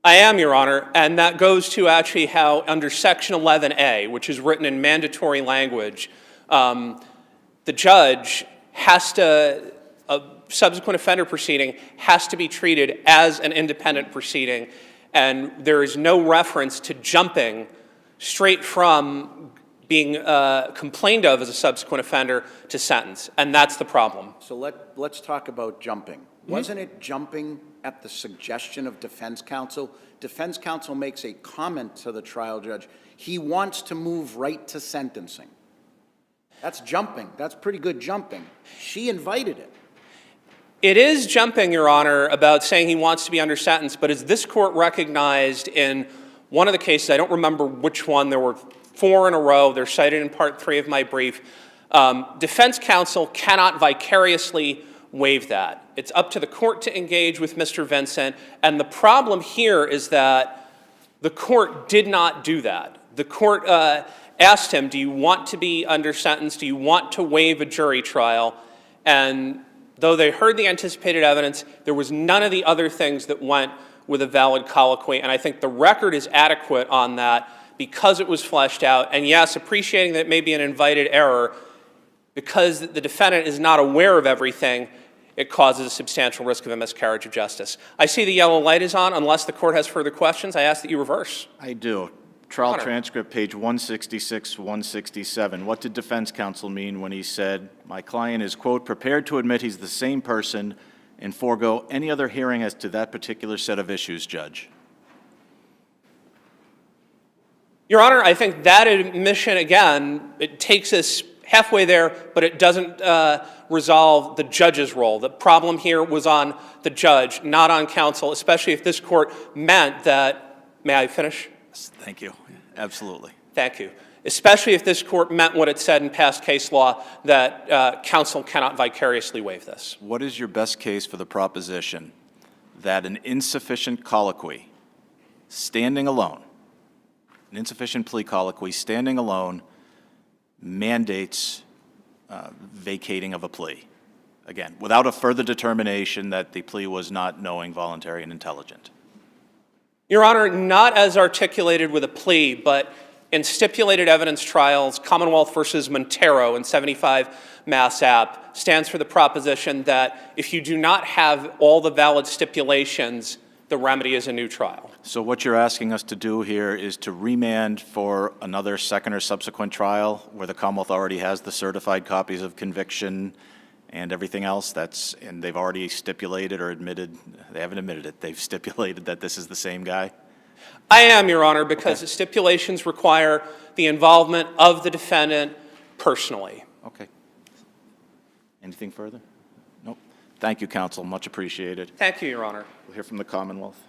I am, Your Honor, and that goes to actually how under Section 11A, which is written in mandatory language, the judge has to, a subsequent offender proceeding has to be treated as an independent proceeding, and there is no reference to jumping straight from being complained of as a subsequent offender to sentence, and that's the problem. So let's talk about jumping. Wasn't it jumping at the suggestion of defense counsel? Defense counsel makes a comment to the trial judge. He wants to move right to sentencing. That's jumping. That's pretty good jumping. She invited it. It is jumping, Your Honor, about saying he wants to be under sentence, but as this court recognized in one of the cases, I don't remember which one, there were 4 in a row, they're cited in Part 3 of my brief, defense counsel cannot vicariously waive that. It's up to the court to engage with Mr. Vincent, and the problem here is that the court did not do that. The court asked him, do you want to be under sentence? Do you want to waive a jury trial? And though they heard the anticipated evidence, there was none of the other things that went with a valid colloquy, and I think the record is adequate on that because it was fleshed out. And yes, appreciating that it may be an invited error, because the defendant is not aware of everything, it causes a substantial risk of a miscarriage of justice. I see the yellow light is on. Unless the court has further questions, I ask that you reverse. I do. Trial Honor. transcript, page 166, 167. What did defense counsel mean when he said, my client is, quote, prepared to admit he's the same person and forego any other hearing as to that particular set of issues, Judge? Your Honor, I think that admission, again, it takes us halfway there, but it doesn't resolve the judge's role. The problem here was on the judge, not on counsel, especially if this court meant that, may I finish? Thank you. Absolutely. Thank you. Especially if this court meant what it said in past case law, that counsel cannot vicariously waive this. What is your best case for the proposition that an insufficient colloquy, standing alone, an insufficient plea colloquy, standing alone, mandates vacating of a plea? Again, without a further determination that the plea was not knowing, voluntary, and intelligent. Your Honor, not as articulated with a plea, but in stipulated evidence trials, Commonwealth versus Montero in 75 Mass App stands for the proposition that if you do not have all the valid stipulations, the remedy is a new trial. So what you're asking us to do here is to remand for another second or subsequent trial where the Commonwealth already has the certified copies of conviction and everything else, and they've already stipulated or admitted, they haven't admitted it, they've stipulated that this is the same guy? I am, Your Honor, because the stipulations require the involvement of the defendant personally. Okay. Anything further? Nope. Thank you, counsel. Much appreciated. Thank you, Your Honor. We'll hear from the Commonwealth.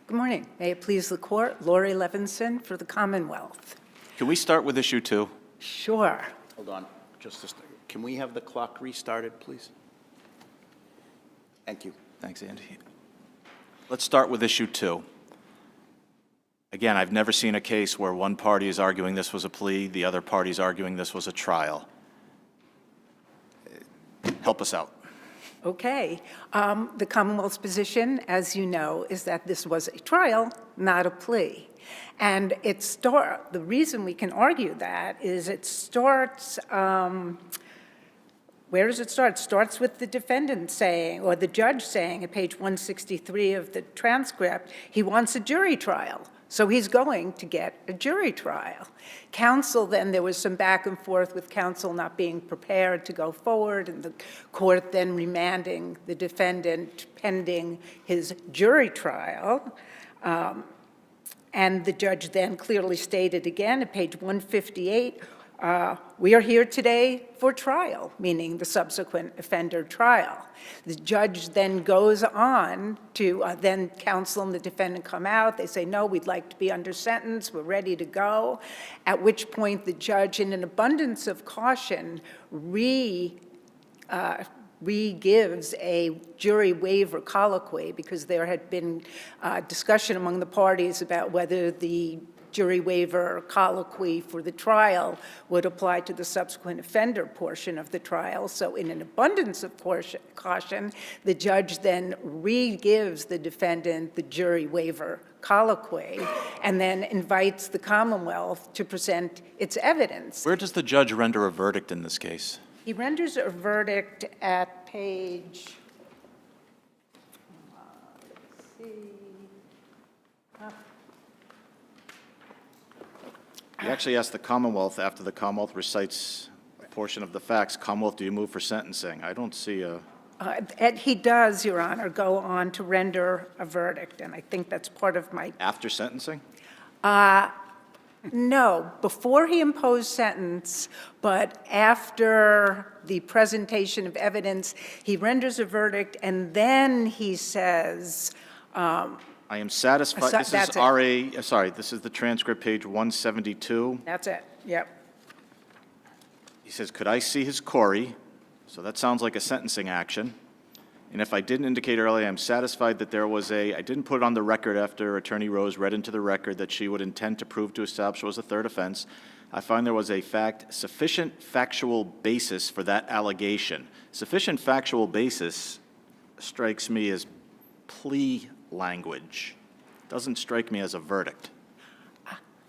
Good morning. May it please the court, Lori Levinson for the Commonwealth. Can we start with issue 2? Sure. Hold on, just a second. Can we have the clock restarted, please? Thank you. Thanks, Andy. Let's start with issue 2. Again, I've never seen a case where one party is arguing this was a plea, the other party is arguing this was a trial. Help us out. Okay. The Commonwealth's position, as you know, is that this was a trial, not a plea. And the reason we can argue that is it starts, where does it start? It starts with the defendant saying, or the judge saying at page 163 of the transcript, he wants a jury trial. So he's going to get a jury trial. Counsel, then there was some back and forth with counsel not being prepared to go forward, and the court then remanding the defendant pending his jury trial. And the judge then clearly stated again at page 158, we are here today for trial, meaning the subsequent offender trial. The judge then goes on to, then counsel and the defendant come out. They say, no, we'd like to be under sentence. We're ready to go. At which point the judge, in an abundance of caution, re-gives a jury waiver colloquy because there had been discussion among the parties about whether the jury waiver colloquy for the trial would apply to the subsequent offender portion of the trial. So in an abundance of caution, the judge then re-gives the defendant the jury waiver colloquy and then invites the Commonwealth to present its evidence. Where does the judge render a verdict in this case? He renders a verdict at page, let's see. You actually asked the Commonwealth, after the Commonwealth recites a portion of the facts, Commonwealth, do you move for sentencing? I don't see a... And he does, Your Honor, go on to render a verdict, and I think that's part of my... After sentencing? No, before he imposed sentence, but after the presentation of evidence, he renders a verdict, and then he says... I am satisfied, this is RA, sorry, this is the transcript, page 172. That's it, yep. He says, could I see his Corey? So that sounds like a sentencing action. And if I didn't indicate earlier, I'm satisfied that there was I didn't put it on the record after Attorney Rose read into the record that she would intend to prove to establish it was a third offense. I find there was a sufficient factual basis for that allegation. Sufficient factual basis strikes me as plea language. Doesn't strike me as a verdict.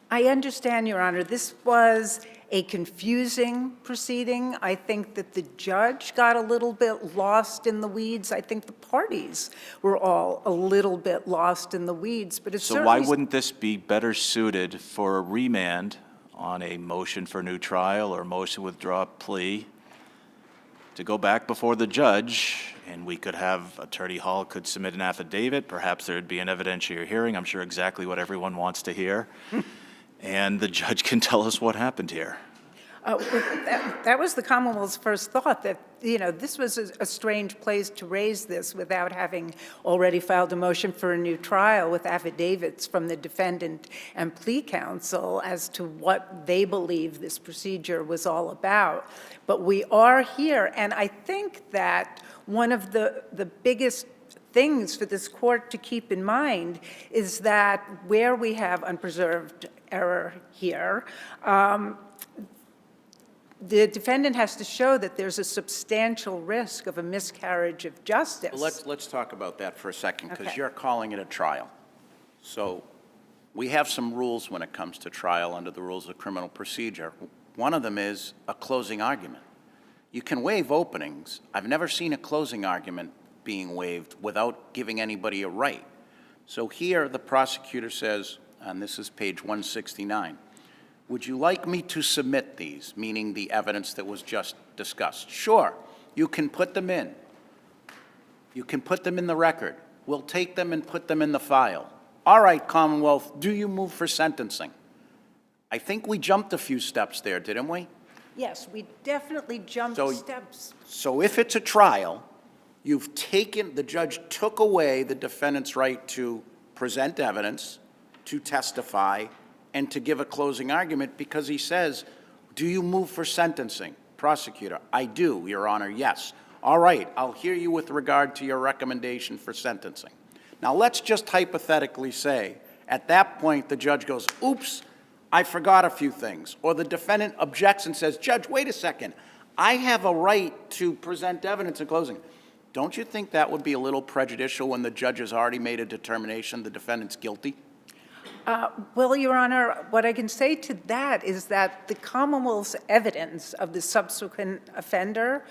I understand, Your Honor. This was a confusing proceeding. I think that the judge got a little bit lost in the weeds. I think the parties were all a little bit lost in the weeds, but it's So certainly... why wouldn't this be better suited for a remand on a motion for new trial or a motion to withdraw a plea to go back before the judge, and we could have, Attorney Hall could submit an affidavit, perhaps there'd be an evidentiary hearing, I'm sure exactly what everyone wants to hear, and the judge can tell us what happened here. That was the Commonwealth's first thought, that, this was a strange place to raise this without having already filed a motion for a new trial with affidavits from the defendant and plea counsel as to what they believe this procedure was all about. But we are here, and I think that one of the biggest things for this court to keep in mind is that where we have unpreserved error here, the defendant has to show that there's a substantial risk of a miscarriage of justice. Well, let's talk about that for a second, because Okay. you're calling it a trial. So we have some rules when it comes to trial under the rules of criminal procedure. One of them is a closing argument. You can waive openings. I've never seen a closing argument being waived without giving anybody a right. So here the prosecutor says, and this is page 169, would you like me to submit these, meaning the evidence that was just discussed? Sure, you can put them in. You can put them in the record. We'll take them and put them in the file. All right, Commonwealth, do you move for sentencing? I think we jumped a few steps there, didn't we? Yes, we definitely jumped So- steps. So if it's a trial, the judge took away the defendant's right to present evidence, to testify, and to give a closing argument, because he says, do you move for sentencing? Prosecutor, I do, Your Honor, yes. All right, I'll hear you with regard to your recommendation for sentencing. Now, let's just hypothetically say, at that point, the judge goes, oops, I forgot a few things. Or the defendant objects and says, Judge, wait a second, I have a right to present evidence in closing. Don't you think that would be a little prejudicial when the judge has already made a determination the defendant's guilty? Well, Your Honor, what I can say to that is that the Commonwealth's evidence of the subsequent offender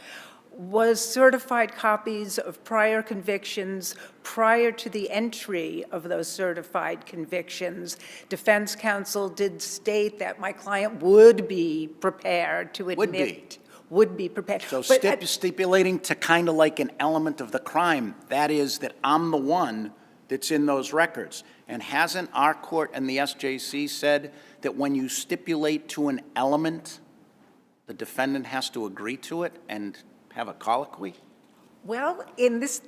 was certified copies of prior convictions prior to the entry of those certified convictions. Defense counsel did state that my client would be prepared to admit. Would be prepared. So But stipulating to kind of like an element of the crime, that is that I'm the one that's in those records. And hasn't our court and the SJC said that when you stipulate to an element, the defendant has to agree to it and have a colloquy? Well, in this,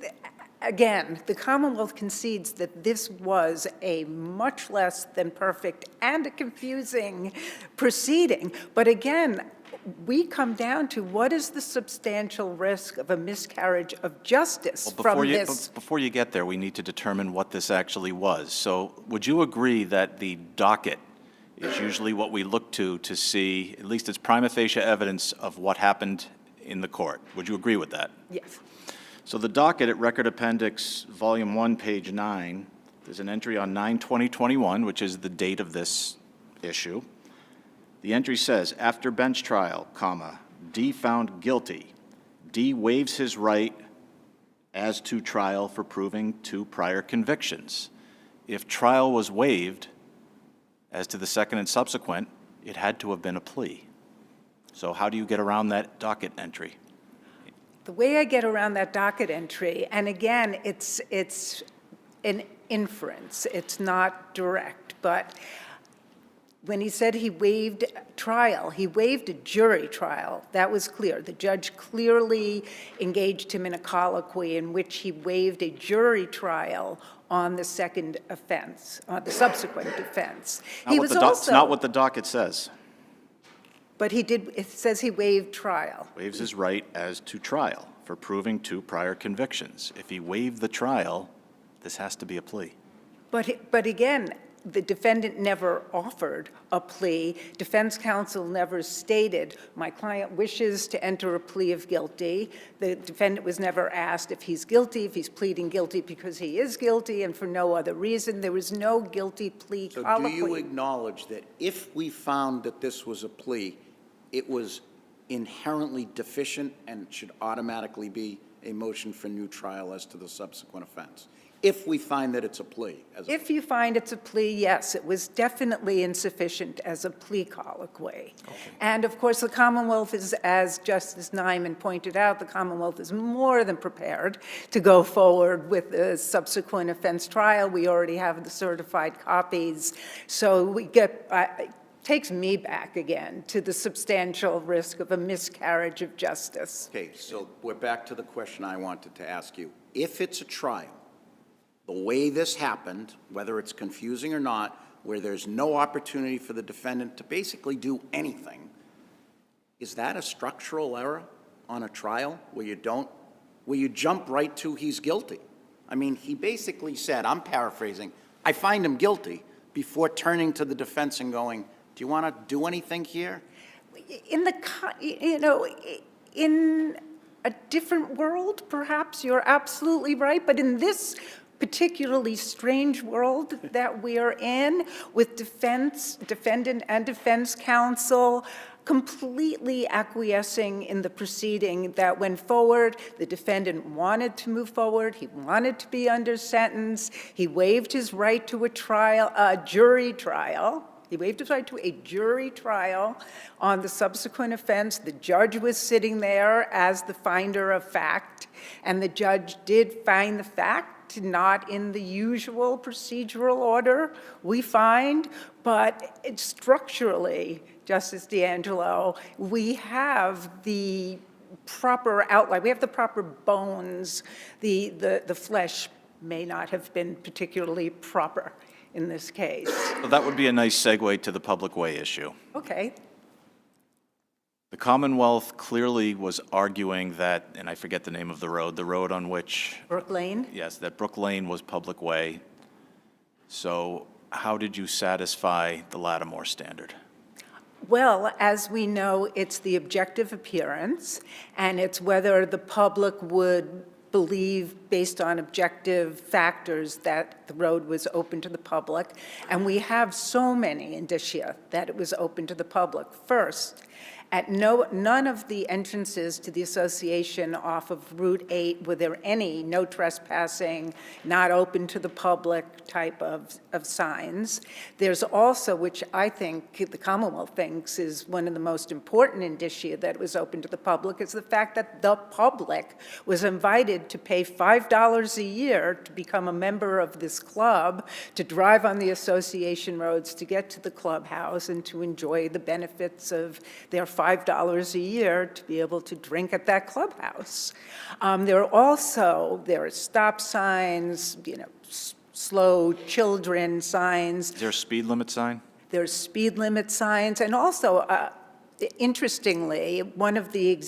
again, the Commonwealth concedes that this was a much less than perfect and a confusing proceeding. But again, we come down to what is the substantial risk of a miscarriage of justice from this? Before you get there, we need to determine what this actually was. So would you agree that the docket is usually what we look to see, at least it's prima facie evidence of what happened in the court? Would you agree with that? Yes. So the docket at Record Appendix, Volume 1, page 9, there's an entry on 9/20/21, which is the date of this issue. The entry says, after bench trial, comma, D found guilty. D waives his right as to trial for proving 2 prior convictions. If trial was waived as to the second and subsequent, it had to have been a plea. So how do you get around that docket entry? The way I get around that docket entry, and again, it's an inference, it's not direct, but when he said he waived trial, he waived a jury trial. That was clear. The judge clearly engaged him in a colloquy in which he waived a jury trial on the second offense, on the subsequent offense. It's not what the docket says. But it says he waived trial. Waives his right as to trial for proving 2 prior convictions. If he waived the trial, this has to be a plea. But again, the defendant never offered a plea. Defense counsel never stated, my client wishes to enter a plea of guilty. The defendant was never asked if he's guilty, if he's pleading guilty because he is guilty and for no other reason. There was no guilty plea colloquy. So do you acknowledge that if we found that this was a plea, it was inherently deficient and should automatically be a motion for new trial as to the subsequent offense? if we find that it's a plea. If you find it's a plea, yes, it was definitely insufficient as a plea colloquy. And of course, the Commonwealth is, as Justice Neyman pointed out, the Commonwealth is more than prepared to go forward with the subsequent offense trial. We already have the certified copies. So we get, takes me back again to the substantial risk of a miscarriage of justice. Okay, so we're back to the question I wanted to ask you. If it's a trial, the way this happened, whether it's confusing or not, where there's no opportunity for the defendant to basically do anything, is that a structural error on a trial where you jump right to he's guilty? I mean, he basically said, I'm paraphrasing, I find him guilty, before turning to the defense and going, do you want to do anything here? In a different world, perhaps you're absolutely right, but in this particularly strange world that we are in, with defendant and defense counsel completely acquiescing in the proceeding that went forward. The defendant wanted to move forward. He wanted to be under sentence. He waived his right to a jury trial. He waived his right to a jury trial on the subsequent offense. The judge was sitting there as the finder of fact, and the judge did find the fact, not in the usual procedural order we find, but structurally, Justice D'Angelo, we have the proper outline, we have the proper bones. The flesh may not have been particularly proper in this case. Well, that would be a nice segue to the public way issue. Okay. The Commonwealth clearly was arguing that, and I forget the name of the road on which, Brook Lane? yes, that Brook Lane was public way. So how did you satisfy the Lalumiere standard? Well, as we know, it's the objective appearance, and it's whether the public would believe, based on objective factors, that the road was open to the public. And we have so many indicia that it was open to the public. First, at none of the entrances to the association off of Route 8 were there any no trespassing, not open to the public type of signs. There's also, which I think the Commonwealth thinks is one of the most important indicia that it was open to the public, is the fact that the public was invited to pay $5 a year to become a member of this club, to drive on the association roads, to get to the clubhouse, and to enjoy the benefits of their $5 a year to be able to drink at that clubhouse. There are stop signs, slow children signs. Is there a speed limit sign? There's speed limit signs, and also, interestingly, one of the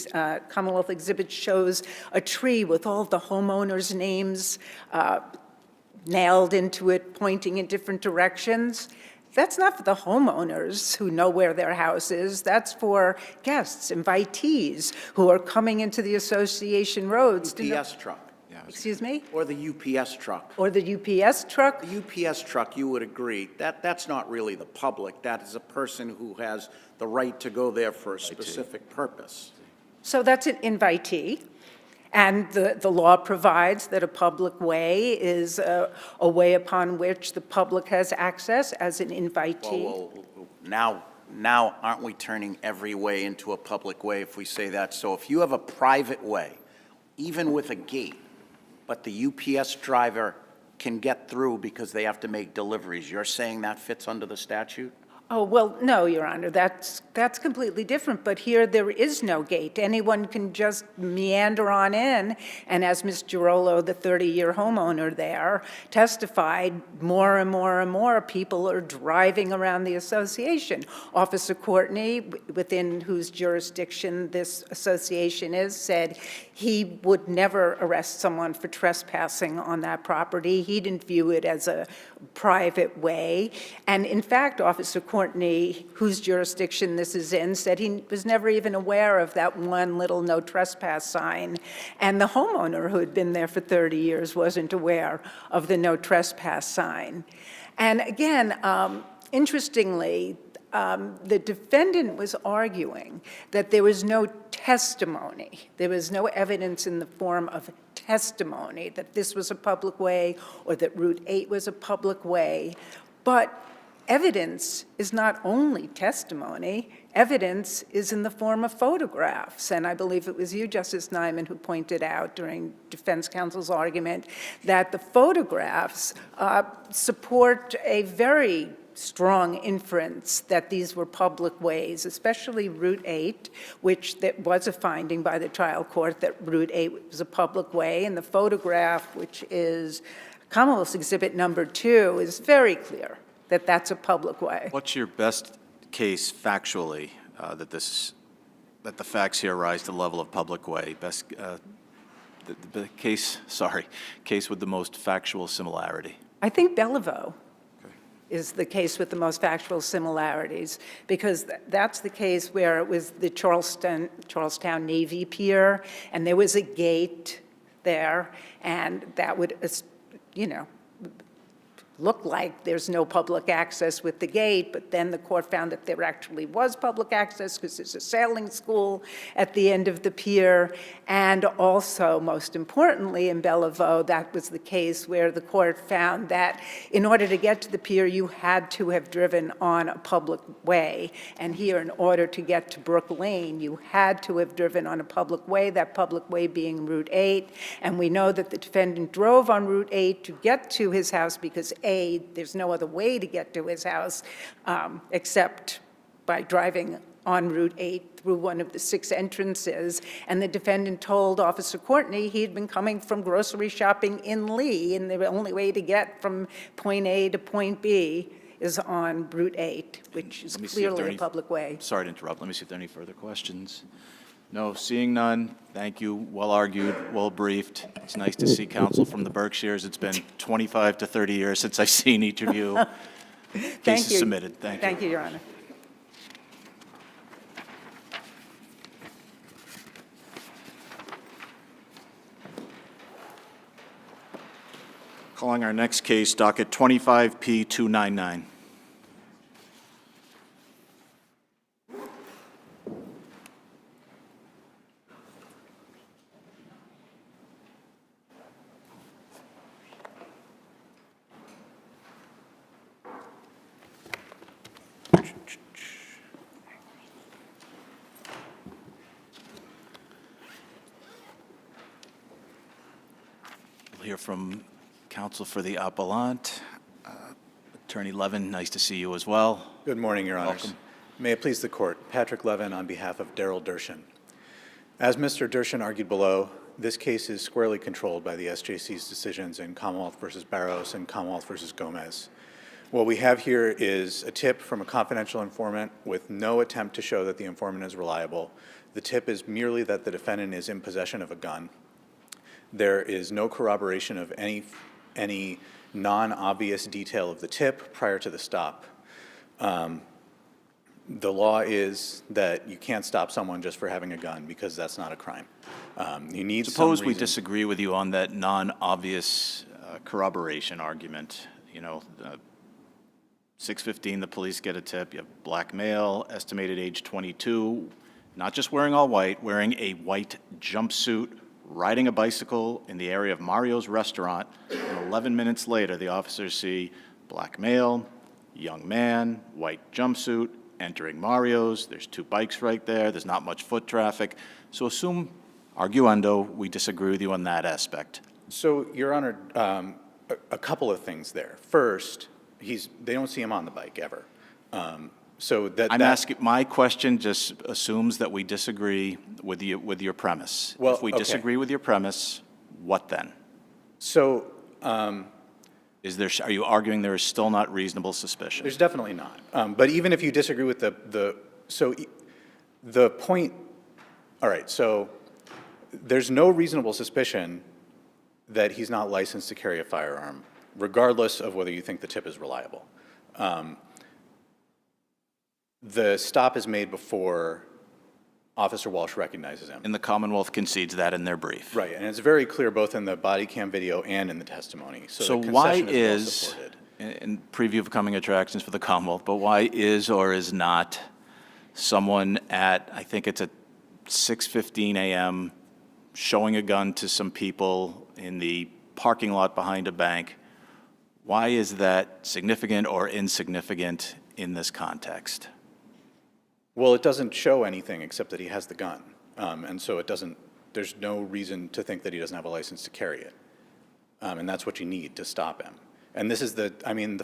Commonwealth exhibits shows a tree with all the homeowners' names nailed into it, pointing in different directions. That's not for the homeowners who know where their house is. That's for guests, invitees, who are coming into the association roads. UPS truck. Excuse me? Or the UPS truck. Or the UPS truck? The UPS truck, you would agree, that's not really the public. That is a person who has the right to go there for a specific purpose. So that's an invitee. And the law provides that a public way is a way upon which the public has access as an invitee. Well, now aren't we turning every way into a public way if we say that? So if you have a private way, even with a gate, but the UPS driver can get through because they have to make deliveries, you're saying that fits under the statute? Oh, well, no, Your Honor, that's completely different. But here there is no gate. Anyone can just meander on in. And as Ms. Girolo, the 30-year homeowner there, testified, more and more and more people are driving around the association. Officer Courtney, within whose jurisdiction this association is, said he would never arrest someone for trespassing on that property. He didn't view it as a private way. And in fact, Officer Courtney, whose jurisdiction this is in, said he was never even aware of that one little no trespass sign. And the homeowner who had been there for 30 years wasn't aware of the no trespass sign. And again, interestingly, the defendant was arguing that there was no testimony. There was no evidence in the form of testimony that this was a public way or that Route 8 was a public way. But evidence is not only testimony. Evidence is in the form of photographs. And I believe it was you, Justice Neyman, who pointed out during defense counsel's argument that the photographs support a very strong inference that these were public ways, especially Route 8, which that was a finding by the trial court that Route 8 was a public way. And the photograph, which is Commonwealth's Exhibit Number 2, is very clear that that's a public way. What's your best case factually that the facts here rise to the level of public way? Best the case with the most factual similarity. I think Bellevue is the case with the most factual similarities, because that's the case where it was the Charlestown Navy Pier, and there was a gate there, and that would, look like there's no public access with the gate, but then the court found that there actually was public access because there's a sailing school at the end of the pier. And also, most importantly, in Bellevue, that was the case where the court found that in order to get to the pier, you had to have driven on a public way. And here, in order to get to Brook Lane, you had to have driven on a public way, that public way being Route 8. And we know that the defendant drove on Route 8 to get to his house because there's no other way to get to his house except by driving on Route 8 through one of the 6 entrances. And the defendant told Officer Courtney he had been coming from grocery shopping in Lee, and the only way to get from point A to point B is on Route 8, which is clearly a public way. Sorry to interrupt. Let me see if there are any further questions. No, seeing none, thank you. Well argued, well briefed. It's nice to see counsel from the Berkshires. It's been 25 to 30 years since I've seen each of you. Case is submitted. Thank you. Thank you, Your Honor. Calling our next case, docket 25P299. We'll hear from counsel for the appellant. Attorney Levin, nice to see you as well. Good morning, Your Honors. Welcome. May it please the Court, Patrick Levin on behalf of DARYL DIRTION. As Mr. DIRTION argued below, this case is squarely controlled by the SJC's decisions in Commonwealth v. Barros and Commonwealth v. Gomez. What we have here is a tip from a confidential informant with no attempt to show that the informant is reliable. The tip is merely that the defendant is in possession of a gun. There is no corroboration of any non-obvious detail of the tip prior to the stop. The law is that you can't stop someone just for having a gun because that's not a crime. You need Suppose some we reason. disagree with you on that non-obvious corroboration argument. 6:15, the police get a tip. You have black male, estimated age 22, not just wearing all white, wearing a white jumpsuit, riding a bicycle in the area of Mario's restaurant, and 11 minutes later, the officers see black male, young man, white jumpsuit, entering Mario's. There's 2 bikes right there. There's not much foot traffic. So assume, arguendo, we disagree with you on that aspect. So, Your Honor, a couple of things there. First, they don't see him on the bike ever. I'm asking, my question just assumes that we disagree with your premise. Well, if we okay. disagree with your premise, what then? So, are you arguing there is still not reasonable suspicion? there's definitely not. But even if you disagree with the point, all right, so there's no reasonable suspicion that he's not licensed to carry a firearm, regardless of whether you think the tip is reliable. The stop is made before Officer Walsh recognizes him. And the Commonwealth concedes that in their brief. Right, and it's very clear both in the body cam video and in the testimony. So the why concession well is, supported. in preview of coming attractions for the Commonwealth, but why is or is not someone at, I think it's at 6:15 a.m., showing a gun to some people in the parking lot behind a bank. Why is that significant or insignificant in this context? Well, it doesn't show anything except that he has the gun. And so there's no reason to think that he doesn't have a license to carry it. And that's what you need to stop him. And this is the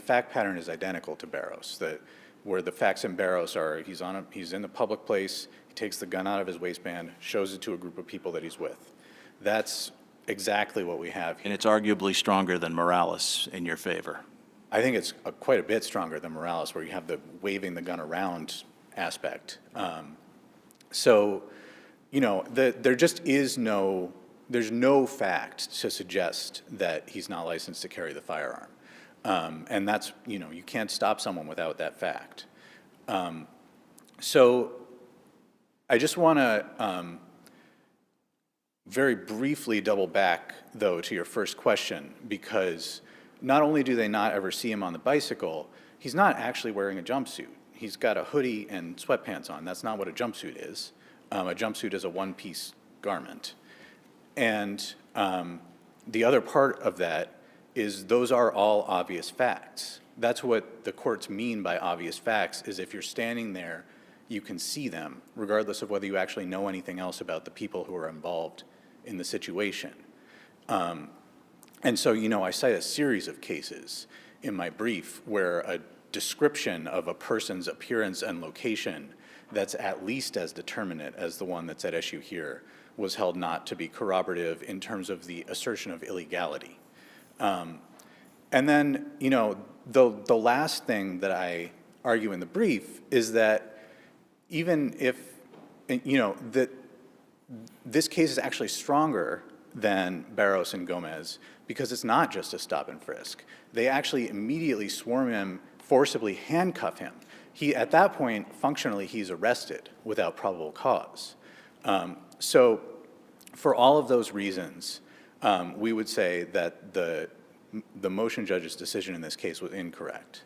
fact pattern is identical to Barros, where the facts in Barros are he's in a public place, he takes the gun out of his waistband, shows it to a group of people that he's with. That's exactly what we have here. And it's arguably stronger than Morales in your favor. I think it's quite a bit stronger than Morales, where you have the waving the gun around aspect. So, you know, there just is there's no fact to suggest that he's not licensed to carry the firearm. And that's, you know, you can't stop someone without that fact. So I just want to very briefly double back, though, to your first question, because not only do they not ever see him on the bicycle, he's not actually wearing a jumpsuit. He's got a hoodie and sweatpants on. That's not what a jumpsuit is. A jumpsuit is a one-piece garment. And the other part of that is those are all obvious facts. That's what the courts mean by obvious facts, is if you're standing there, you can see them, regardless of whether you actually know anything else about the people who are involved in the situation. And so, you know, I cite a series of cases in my brief where a description of a person's appearance and location that's at least as determinate as the one that's at issue here was held not to be corroborative in terms of the assertion of illegality. And then, you know, the last thing that I argue in the brief is that even if, you know, that this case is actually stronger than Barros and Gomez because it's not just a stop and frisk. They actually immediately swarm him, forcibly handcuff him. At that point, functionally, he's arrested without probable cause. So for all of those reasons, we would say that the motion judge's decision in this case was incorrect.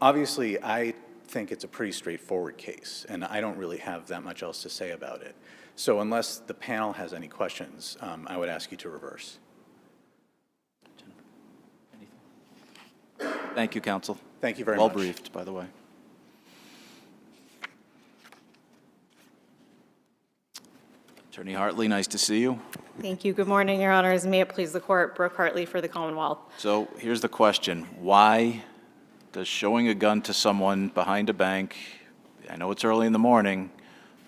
Obviously, I think it's a pretty straightforward case, and I don't really have that much else to say about it. So unless the panel has any questions, I would ask you to reverse. Thank you, counsel. Thank you very Well much. briefed, by the way. Attorney Hartley, nice to see you. Thank you. Good morning, Your Honors. May it please the Court, Brooke Hartley for the Commonwealth. So here's the question. Why does showing a gun to someone behind a bank, I know it's early in the morning,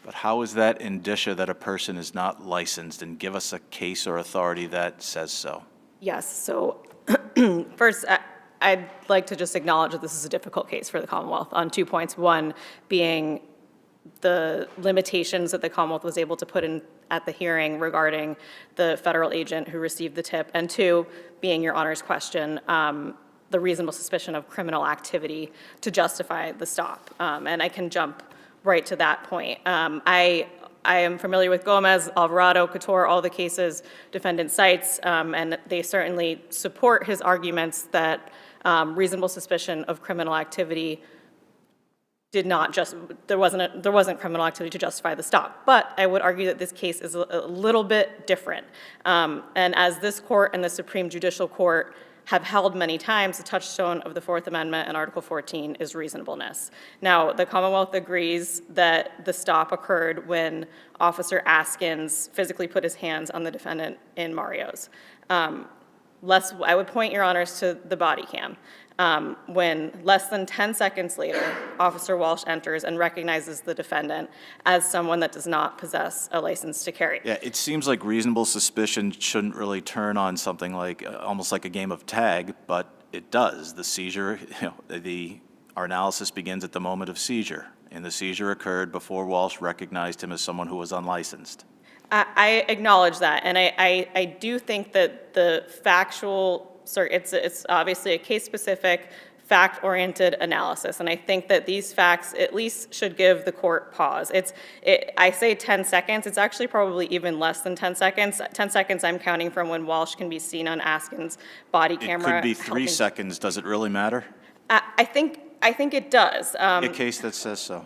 but how is that indicia that a person is not licensed? And give us a case or authority that says so. Yes, so first, I'd like to just acknowledge that this is a difficult case for the Commonwealth on 2 points. One being the limitations that the Commonwealth was able to put in at the hearing regarding the federal agent who received the tip, and two, being Your Honor's question, the reasonable suspicion of criminal activity to justify the stop. And I can jump right to that point. I am familiar with Gomez, Alvarado, Couture, all the cases defendant cites, and they certainly support his arguments that reasonable suspicion of criminal activity there wasn't criminal activity to justify the stop. But I would argue that this case is a little bit different. And as this court and the Supreme Judicial Court have held many times, the touchstone of the Fourth Amendment and Article 14 is reasonableness. Now, the Commonwealth agrees that the stop occurred when Officer Askins physically put his hands on the defendant in Mario's. I would point Your Honors to the body cam. When less than 10 seconds later, Officer Walsh enters and recognizes the defendant as someone that does not possess a license to carry. Yeah, it seems like reasonable suspicion shouldn't really turn on something like, almost like a game of tag, but it does. The seizure, our analysis begins at the moment of seizure, and the seizure occurred before Walsh recognized him as someone who was unlicensed. I acknowledge that, and I do think that the factual, it's obviously a case-specific, fact-oriented analysis, and I think that these facts at least should give the court pause. I say 10 seconds, it's actually probably even less than 10 seconds. 10 seconds I'm counting from when Walsh can be seen on Askins' body camera. It could be 3 seconds. Does it really matter? I think it does. A case that says so.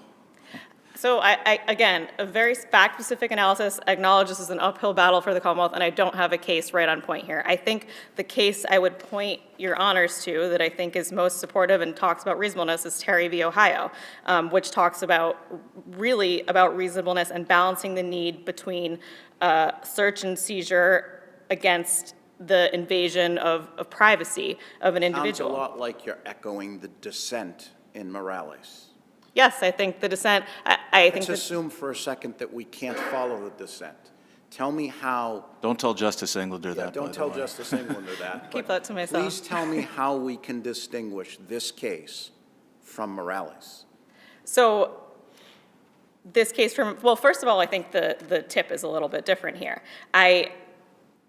So again, a very fact-specific analysis. I acknowledge this is an uphill battle for the Commonwealth, and I don't have a case right on point here. I think the case I would point your honors to that I think is most supportive and talks about reasonableness is Terry v. Ohio, which talks about really about reasonableness and balancing the need between search and seizure against the invasion of privacy of an individual. Sounds a lot like you're echoing the dissent in Morales. Yes, I think the dissent, I think Let's assume for a second that we can't follow the dissent. Tell me how. Don't tell Justice Englander Yeah, that, by don't the tell way. Justice Englander that. Keep but that to myself. Please tell me how we can distinguish this case from Morales. So this case from, well, first of all, I think the tip is a little bit different here.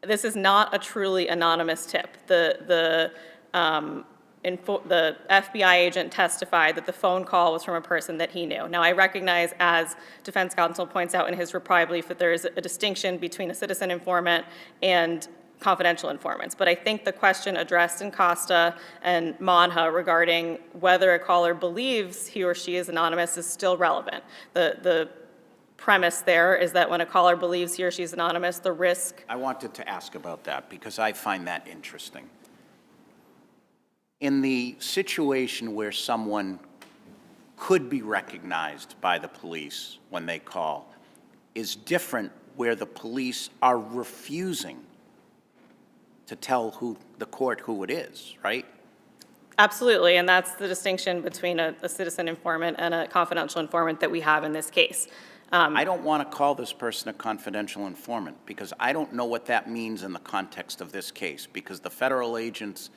This is not a truly anonymous tip. The FBI agent testified that the phone call was from a person that he knew. Now, I recognize, as defense counsel points out in his reply brief, that there is a distinction between a citizen informant and confidential informants. But I think the question addressed in Costa and Monha regarding whether a caller believes he or she is anonymous is still relevant. The premise there is that when a caller believes he or she is anonymous, the risk. I wanted to ask about that because I find that interesting. In the situation where someone could be recognized by the police when they call is different where the police are refusing to tell the court who it is, right? Absolutely, and that's the distinction between a citizen informant and a confidential informant that we have in this case. I don't want to call this person a confidential informant because I don't know what that means in the context of this case because the federal agents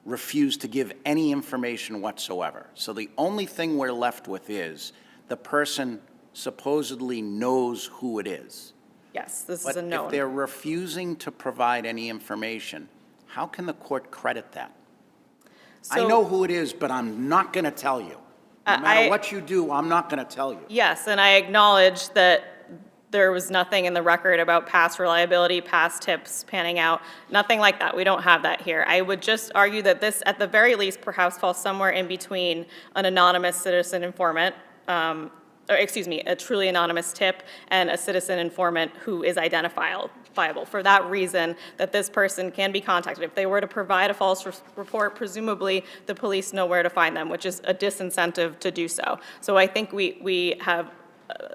refused to give any information whatsoever. So the only thing we're left with is the person supposedly knows who it is. Yes, this But is a known. if they're refusing to provide any information, how can the court credit that? I know who it is, but I'm not going to tell you. No matter what you do, I'm not going to tell you. Yes, and I acknowledge that there was nothing in the record about past reliability, past tips panning out, nothing like that. We don't have that here. I would just argue that this, at the very least, perhaps falls somewhere in between an anonymous citizen informant, a truly anonymous tip, and a citizen informant who is identifiable. For that reason, that this person can be contacted. If they were to provide a false report, presumably the police know where to find them, which is a disincentive to do so. So I think we have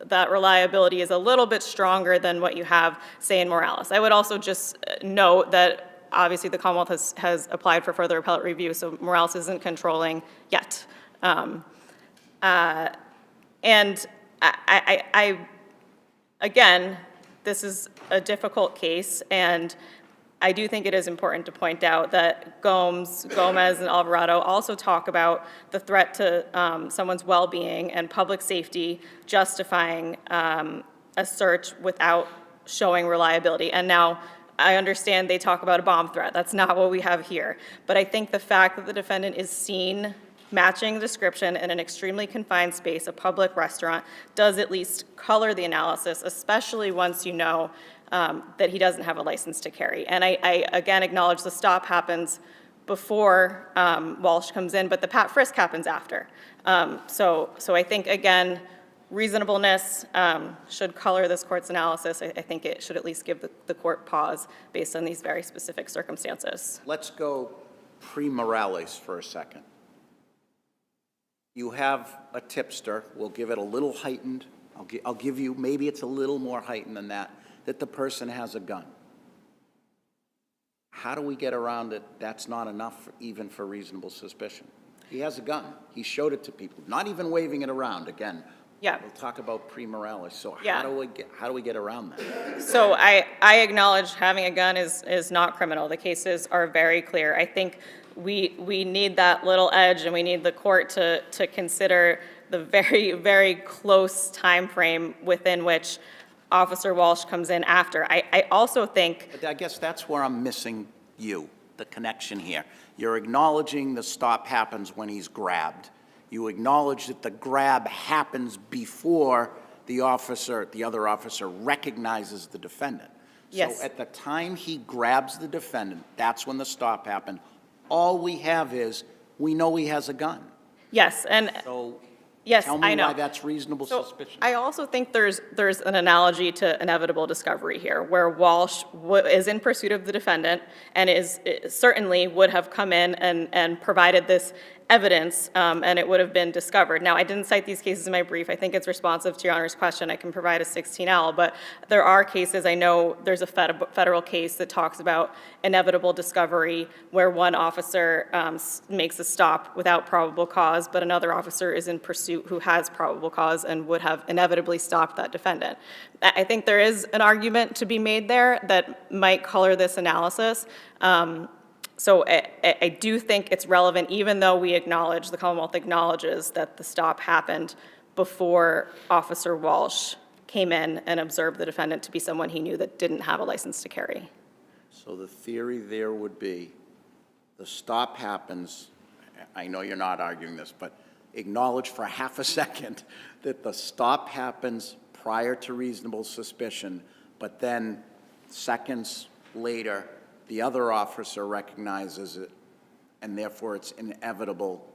that reliability is a little bit stronger than what you have, say, in Morales. I would also just note that obviously the Commonwealth has applied for further appellate review, so Morales isn't controlling yet. And I again, this is a difficult case, and I do think it is important to point out that Gomez and Alvarado also talk about the threat to someone's well-being and public safety justifying a search without showing reliability. And now I understand they talk about a bomb threat. That's not what we have here. But I think the fact that the defendant is seen matching the description in an extremely confined space, a public restaurant, does at least color the analysis, especially once you know that he doesn't have a license to carry. And I again acknowledge the stop happens before Walsh comes in, but the pat frisk happens after. So I think, again, reasonableness should color this court's analysis. I think it should at least give the court pause based on these very specific circumstances. Let's go pre-Morales for a second. You have a tipster, we'll give it a little heightened, I'll give you, maybe it's a little more heightened than that the person has a gun. How do we get around it? That's not enough even for reasonable suspicion. He has a gun. He showed it to people, not even waving it around. Again, yeah. We'll talk about pre-Morales. So Yeah. how do we get around that? So I acknowledge having a gun is not criminal. The cases are very clear. I think we need that little edge, and we need the court to consider the very, very close time frame within which Officer Walsh comes in after. I also think... But I guess that's where I'm missing the connection here. You're acknowledging the stop happens when he's grabbed. You acknowledge that the grab happens before the other officer recognizes the defendant. Yes. So at the time he grabs the defendant, that's when the stop happened. All we have is, we know he has a gun. Yes, and... So Yes, Tell I me know. why that's reasonable So suspicion. I also think there's an analogy to inevitable discovery here, where Walsh is in pursuit of the defendant and certainly would have come in and provided this evidence, and it would have been discovered. Now, I didn't cite these cases in my brief. I think it's responsive to Your Honor's question. I can provide a 16L, but there are cases. I know there's a federal case that talks about inevitable discovery, where one officer makes a stop without probable cause, but another officer is in pursuit who has probable cause and would have inevitably stopped that defendant. I think there is an argument to be made there that might color this analysis. So I do think it's relevant, even though we acknowledge, the Commonwealth acknowledges that the stop happened before Officer Walsh came in and observed the defendant to be someone he knew that didn't have a license to carry. So the theory there would be the stop happens, I know you're not arguing this, but acknowledge for half a second that the stop happens prior to reasonable suspicion, but then seconds later, the other officer recognizes it, and therefore it's inevitable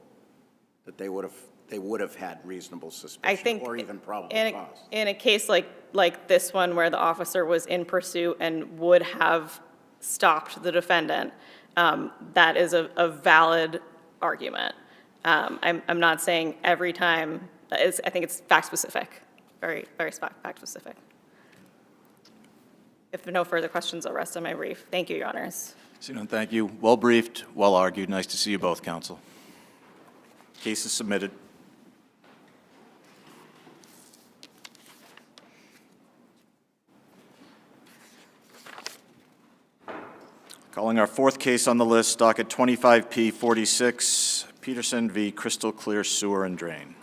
that they would have had reasonable I suspicion think or even probable cause. in a case like this one, where the officer was in pursuit and would have stopped the defendant, that is a valid argument. I'm not saying every time. I think it's fact specific, very fact specific. If there are no further questions, I'll rest on my brief. Thank you, Your Honors. Seeing none, thank you. Well briefed, well argued. Nice to see you both, counsel. Case is submitted. Calling our fourth case on the list, docket 25P46, Petersen v. Crystal Clear Sewer and Drain.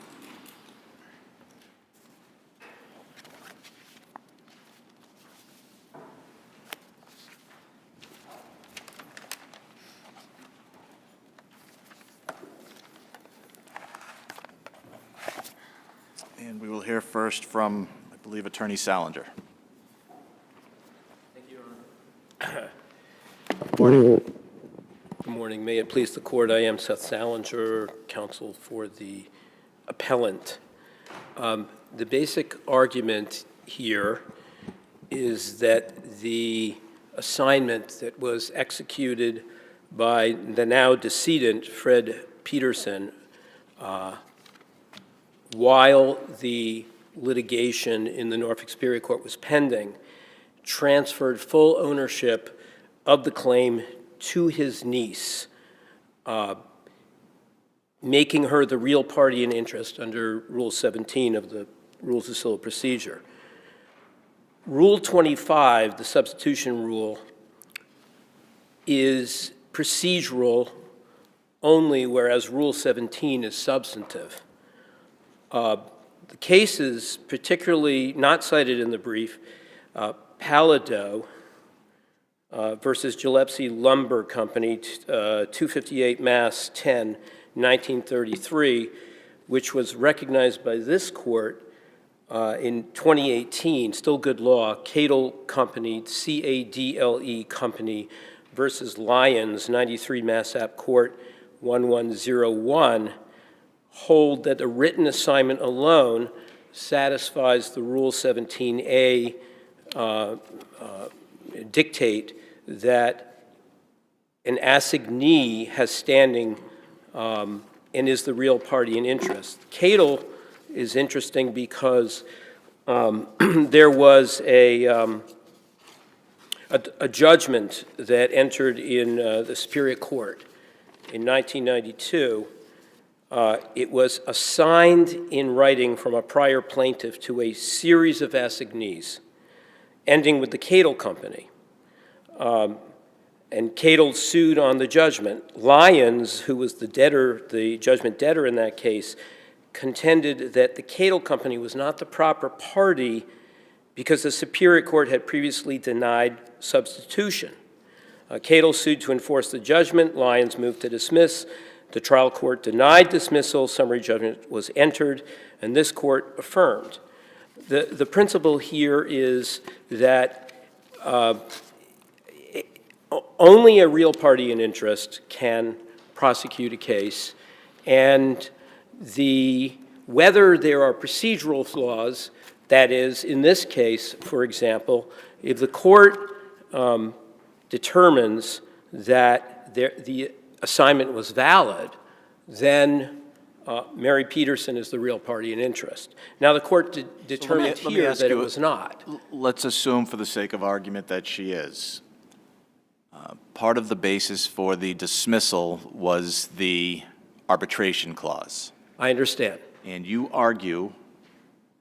And we will hear first from, I believe, Attorney Salinger. Thank you, Your Honor. Good morning. May it please the court, I am Seth Salinger, counsel for the appellant. The basic argument here is that the assignment that was executed by the now decedent Fred Petersen while the litigation in the Norfolk Superior Court was pending, transferred full ownership of the claim to his niece, making her the real party in interest under Rule 17 of the Rules of Civil Procedure. Rule 25, the substitution rule, is procedural only, whereas Rule 17 is substantive. The cases, particularly not cited in the brief, Pallado versus Gillespie Lumber Company, 258 Mass 10, 1933, which was recognized by this court in 2018, still good law, Cadle Company, C-A-D-L-E Company versus Lyons, 93 Mass App Court, 1101, hold that a written assignment alone satisfies the Rule 17A dictate that an assignee has standing and is the real party in interest. Cadle is interesting because there was a judgment that entered in the Superior Court in 1992. It was assigned in writing from a prior plaintiff to a series of assignees, ending with the Cadle Company. And Cadle sued on the judgment. Lyons, who was the debtor, the judgment debtor in that case, contended that the Cadle Company was not the proper party because the Superior Court had previously denied substitution. Cadle sued to enforce the judgment. Lyons moved to dismiss. The trial court denied dismissal. Summary judgment was entered, and this court affirmed. The principle here is that only a real party in interest can prosecute a case, and the Whether there are procedural flaws, that is, in this case, for example, if the court determines that the assignment was valid, then Mary Petersen is the real party in interest. Now, the court determined let me here ask that it you- was not. Let's assume for the sake of argument that she is. Part of the basis for the dismissal was the arbitration clause. I understand. And you argue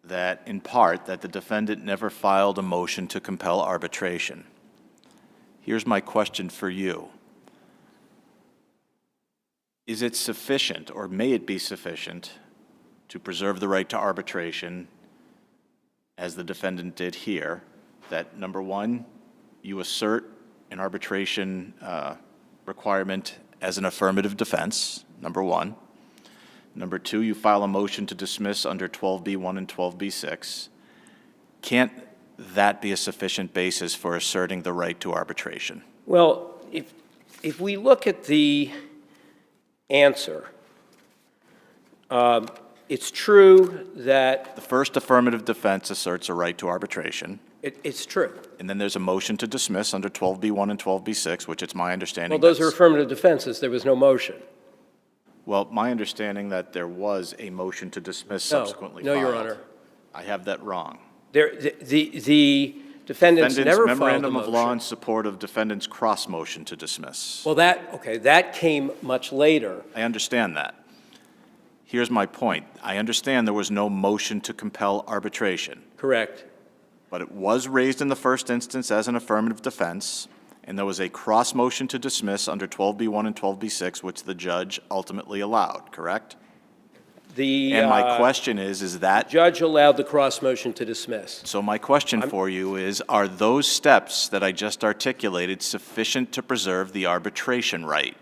that, in part, that the defendant never filed a motion to compel arbitration. Here's my question for you. Is it sufficient, or may it be sufficient, to preserve the right to arbitration, as the defendant did here, that, number one, you assert an arbitration requirement as an affirmative defense, number one. Number two, you file a motion to dismiss under 12b1 and 12b6. Can't that be a sufficient basis for asserting the right to arbitration? Well, if we look at the answer, it's true that The first affirmative defense asserts a right to arbitration, it's true. and then there's a motion to dismiss under 12b1 and 12b6, which it's my understanding. Well, those are that's- affirmative defenses. There was no motion. Well, my understanding that there was a motion to dismiss No, subsequently no, filed. Your Honor. I have that wrong. The defendants never filed a memorandum of law in motion. support of defendant's cross motion to dismiss. Well, that came much later. I understand that. Here's my point. I understand there was no motion to compel arbitration, Correct. but it was raised in the first instance as an affirmative defense, and there was a cross motion to dismiss under 12b1 and 12b6, which the judge ultimately allowed, correct? And my question is that, Judge allowed the cross motion to dismiss. so my question for you is, are those steps that I just articulated sufficient to preserve the arbitration right?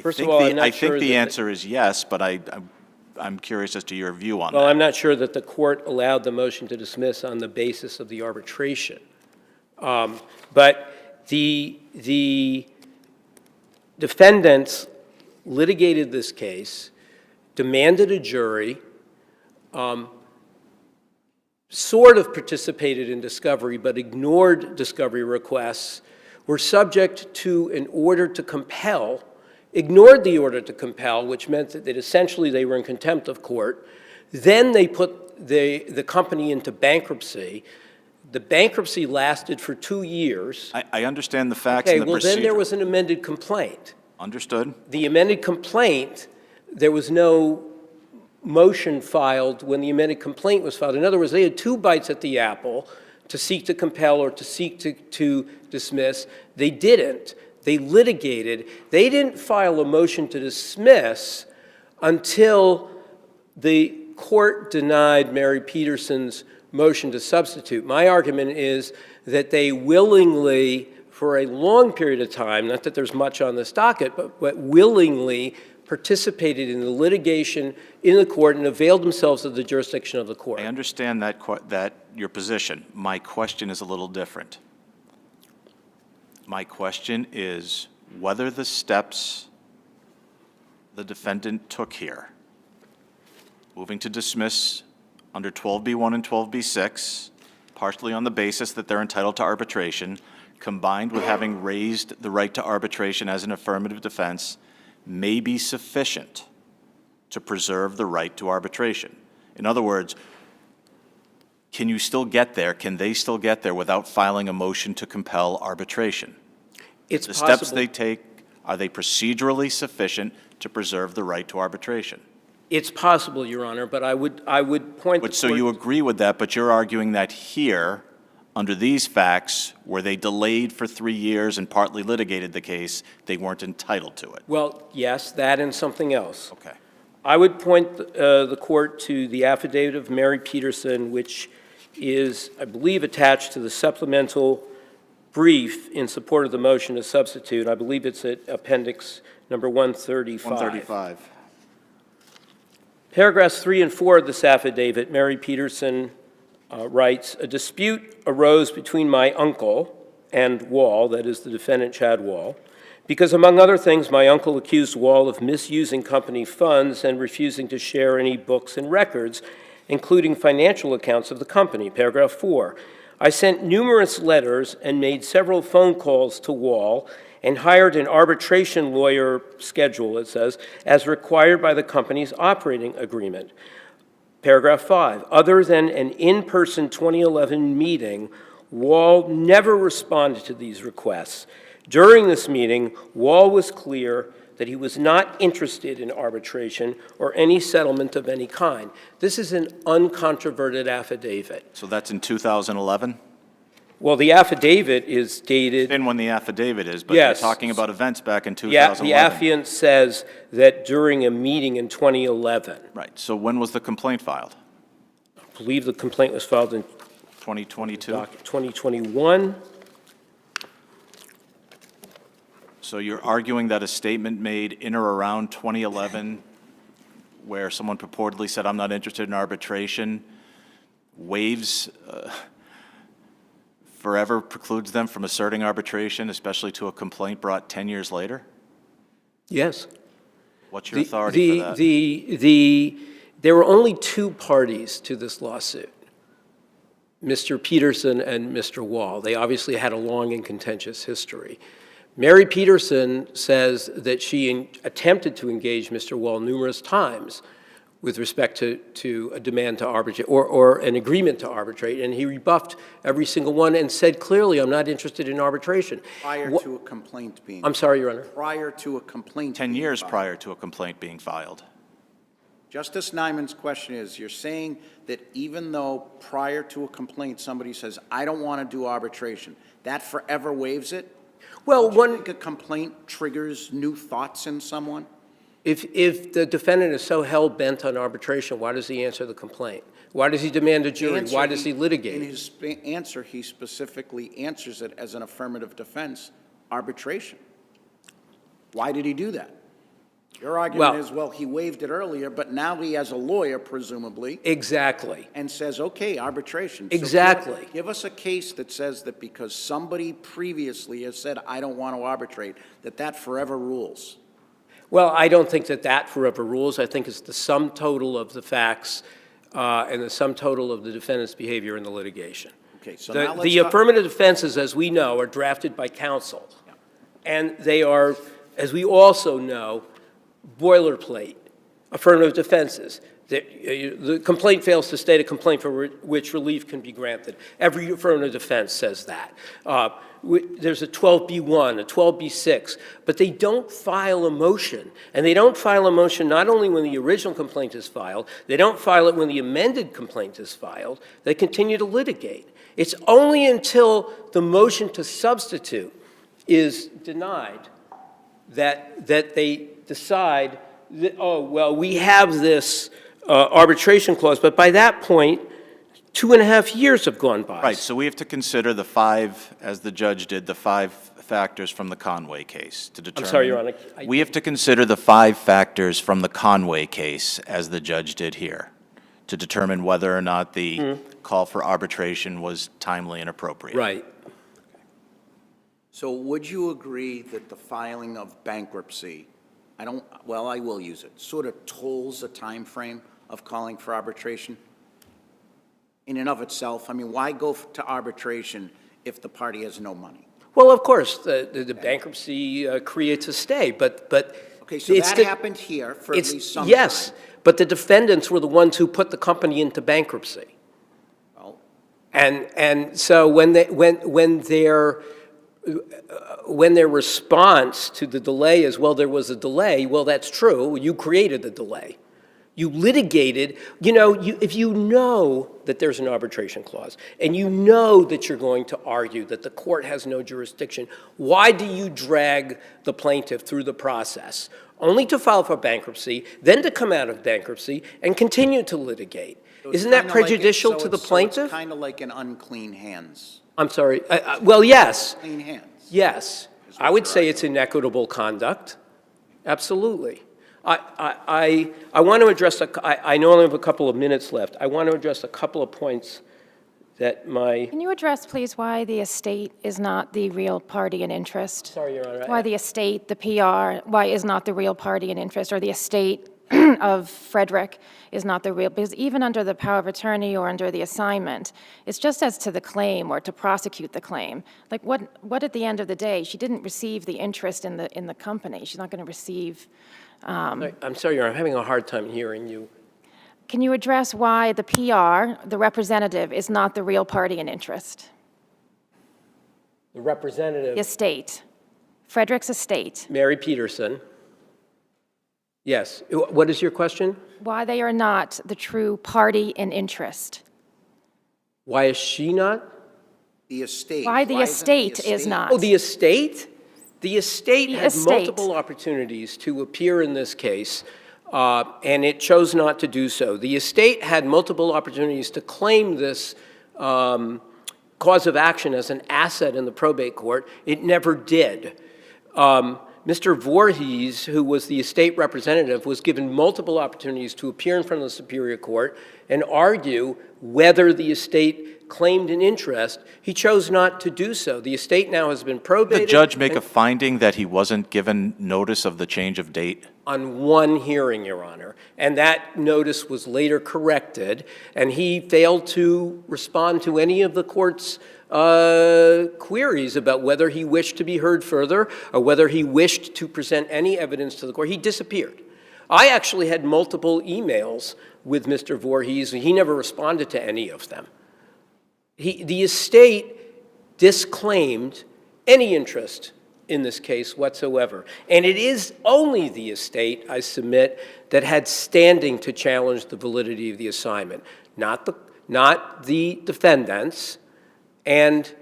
First of all, I'm not I think sure the that answer is yes, but I'm curious as to your view on Well, that. I'm not sure that the court allowed the motion to dismiss on the basis of the arbitration. But the defendants litigated this case, demanded a jury, sort of participated in discovery but ignored discovery requests, were subject to an order to compel, ignored the order to compel, which meant that essentially they were in contempt of court. Then they put the company into bankruptcy. The bankruptcy lasted for 2 years. I understand the facts Okay, and the well, procedure. then there was an amended complaint. Understood? The amended complaint, there was no motion filed when the amended complaint was filed. In other words, they had 2 bites at the apple to seek to compel or to seek to dismiss. They didn't. They litigated. They didn't file a motion to dismiss until the court denied Mary Petersen's motion to substitute. My argument is that they willingly, for a long period of time, not that there's much on this docket, but willingly participated in the litigation in the court and availed themselves of the jurisdiction of the court. I understand that your position. My question is a little different. My question is whether the steps the defendant took here, moving to dismiss under 12b1 and 12b6, partially on the basis that they're entitled to arbitration, combined with having raised the right to arbitration as an affirmative defense, may be sufficient to preserve the right to arbitration. In other words, can you still get there? Can they still get there without filing a motion to compel arbitration? It's The possible. steps they take, are they procedurally sufficient to preserve the right to arbitration? It's possible, Your Honor, but I would point the But so court- you agree with that, but you're arguing that here, under these facts, where they delayed for 3 years and partly litigated the case, they weren't entitled to it. Well, yes, that and something else. Okay. I would point the court to the affidavit of Mary Petersen, which is, I believe, attached to the supplemental brief in support of the motion to substitute. I believe it's at appendix number 135. 135. Paragraphs 3 and 4 of this affidavit, Mary Petersen writes, "A dispute arose between my uncle and Wall," that is the defendant Chad Wall, because, among other things, my uncle accused Wall of misusing company funds and refusing to share any books and records, including financial accounts of the company. Paragraph 4, I sent numerous letters and made several phone calls to Wall and hired an arbitration lawyer schedule, it says, as required by the company's operating agreement. Paragraph 5, other than an in-person 2011 meeting, Wall never responded to these requests. During this meeting, Wall was clear that he was not interested in arbitration or any settlement of any kind. This is an uncontroverted affidavit. So that's in 2011? Well, the affidavit is dated. In when the affidavit is, but Yes. you're talking about events back in Yeah, 2011. the affiant says that during a meeting in 2011. Right, so when was the complaint filed? I believe the complaint was filed in 2022? 2021. So you're arguing that a statement made in or around 2011 where someone purportedly said, I'm not interested in arbitration, waives, forever precludes them from asserting arbitration, especially to a complaint brought 10 years later? Yes. What's your authority for that? There were only two parties to this lawsuit, Mr. Petersen and Mr. Wall. They obviously had a long and contentious history. Mary Petersen says that she attempted to engage Mr. Wall numerous times with respect to a demand to arbitrate or an agreement to arbitrate, and he rebuffed every single one and said clearly, I'm not interested in arbitration. Prior to a complaint being. I'm sorry, Your Honor. Prior to a complaint. 10 being years filed. prior to a complaint being filed. Justice Neyman's question is, you're saying that even though prior to a complaint somebody says, I don't want to do arbitration, that forever waives it? Well, Do you think a complaint triggers new thoughts in someone? If the defendant is so hell-bent on arbitration, why does he answer the complaint? Why does he demand a jury? Why does he litigate? In his answer, he specifically answers it as an affirmative defense, arbitration. Why did he do that? Your argument is, well, he waived it earlier, but now he has a lawyer, presumably. Exactly. And says, okay, arbitration. So Exactly. give us a case that says that because somebody previously has said, I don't want to arbitrate, that forever rules. Well, I don't think that forever rules. I think it's the sum total of the facts and the sum total of the defendant's behavior in the litigation. Okay, so now let's The talk. affirmative defenses, as we know, are drafted by counsel. And they are, as we also know, boilerplate, affirmative defenses. The complaint fails to state a complaint for which relief can be granted. Every affirmative defense says that. There's a 12B1, a 12B6, but they don't file a motion. And they don't file a motion not only when the original complaint is filed, they don't file it when the amended complaint is filed. They continue to litigate. It's only until the motion to substitute is denied that they decide that, oh, well, we have this arbitration clause, but by that point, 2.5 years have gone by. Right, so we have to consider the five, as the judge did, the 5 factors from the Conway case to determine. I'm sorry, Your Honor. We have to consider the 5 factors from the Conway case, as the judge did here, to determine whether or not the call for arbitration was timely and appropriate. Right. So would you agree that the filing of bankruptcy, I will use it, sort of tolls the time frame of calling for arbitration? In and of itself, I mean, why go to arbitration if the party has no money? Well, of course, the bankruptcy creates a stay, but Okay, so it's that happened here for at least some time. Yes, but the defendants were the ones who put the company into bankruptcy. Well, And so when their response to the delay is, well, there was a delay, well, that's true. You created the delay. You litigated. If you know that there's an arbitration clause and you know that you're going to argue that the court has no jurisdiction, why do you drag the plaintiff through the process? Only to file for bankruptcy, then to come out of bankruptcy and continue to litigate. so it's Isn't that kinda like prejudicial to the So plaintiff? it's kind of like an unclean hands. I'm sorry. Well, yes. Clean hands. Yes. I would say it's inequitable conduct. Absolutely. I want to address, I know I only have a couple of minutes left. I want to address a couple of points that my, Can you address, please, why the estate is not the real party in interest? sorry, Your Honor. Why the estate, the PR, why is not the real party in interest, or the estate of Frederick is not the real, because even under the power of attorney or under the assignment, it's just as to the claim or to prosecute the claim. Like what at the end of the day, she didn't receive the interest in the company. She's not going to receive. I'm sorry, Your Honor, I'm having a hard time hearing you. Can you address why the PR, the representative, is not the real party in interest? The representative. The estate, Frederick's estate. Mary Petersen. Yes. What is your question? Why they are not the true party in interest? Why is she not? The estate. Why the isn't estate is not? Oh, the estate? The estate The had estate. multiple opportunities to appear in this case, and it chose not to do so. The estate had multiple opportunities to claim this cause of action as an asset in the probate court. It never did. Mr. Voorhees, who was the estate representative, was given multiple opportunities to appear in front of the Superior Court and argue whether the estate claimed an interest. He chose not to do so. The estate now has been probated. Did the judge make a finding that he wasn't given notice of the change of date? On one hearing, Your Honor, and that notice was later corrected, and he failed to respond to any of the court's queries about whether he wished to be heard further or whether he wished to present any evidence to the court. He disappeared. I actually had multiple emails with Mr. Voorhees, and he never responded to any of them. The estate disclaimed any interest in this case whatsoever. And it is only the estate, I submit, that had standing to challenge the validity of the assignment, not the defendants, and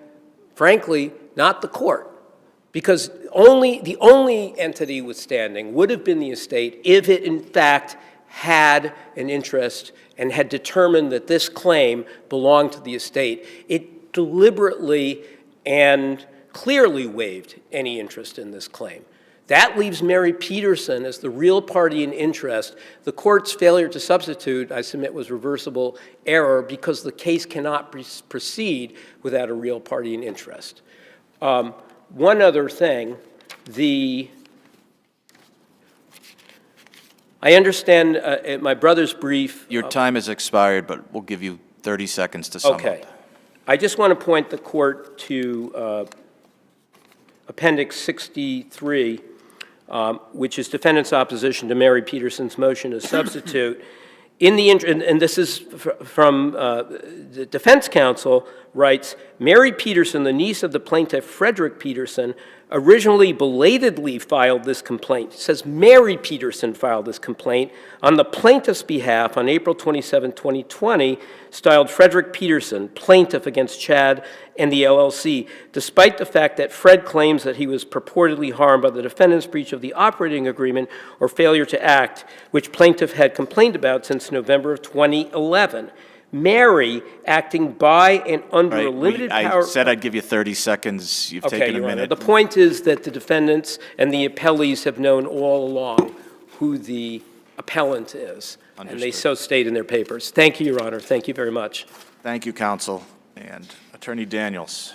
frankly, not the court. Because the only entity with standing would have been the estate if it in fact had an interest and had determined that this claim belonged to the estate. It deliberately and clearly waived any interest in this claim. That leaves Mary Petersen as the real party in interest. The court's failure to substitute, I submit, was reversible error because the case cannot proceed without a real party in interest. One other thing, I understand my brother's brief. Your time has expired, but we'll give you 30 seconds to sum up. Okay. I just want to point the court to Appendix 63, which is defendant's opposition to Mary Petersen's motion to substitute. And this is from the defense counsel, writes, Mary Petersen, the niece of the plaintiff Frederick Petersen, originally belatedly filed this complaint. It says Mary Petersen filed this complaint on the plaintiff's behalf on April 27, 2020, styled Frederick Petersen, plaintiff against Chad and the LLC, despite the fact that Fred claims that he was purportedly harmed by the defendant's breach of the operating agreement or failure to act, which plaintiff had complained about since November of 2011. Mary, acting by and under a limited power... I said I'd give you 30 seconds. You've taken a Your Honor. minute. The point is that the defendants and the appellees have known all along who the appellant is. And they so state in their papers. Thank you, Your Honor. Thank you very much. Thank you, counsel. And Attorney Daniels.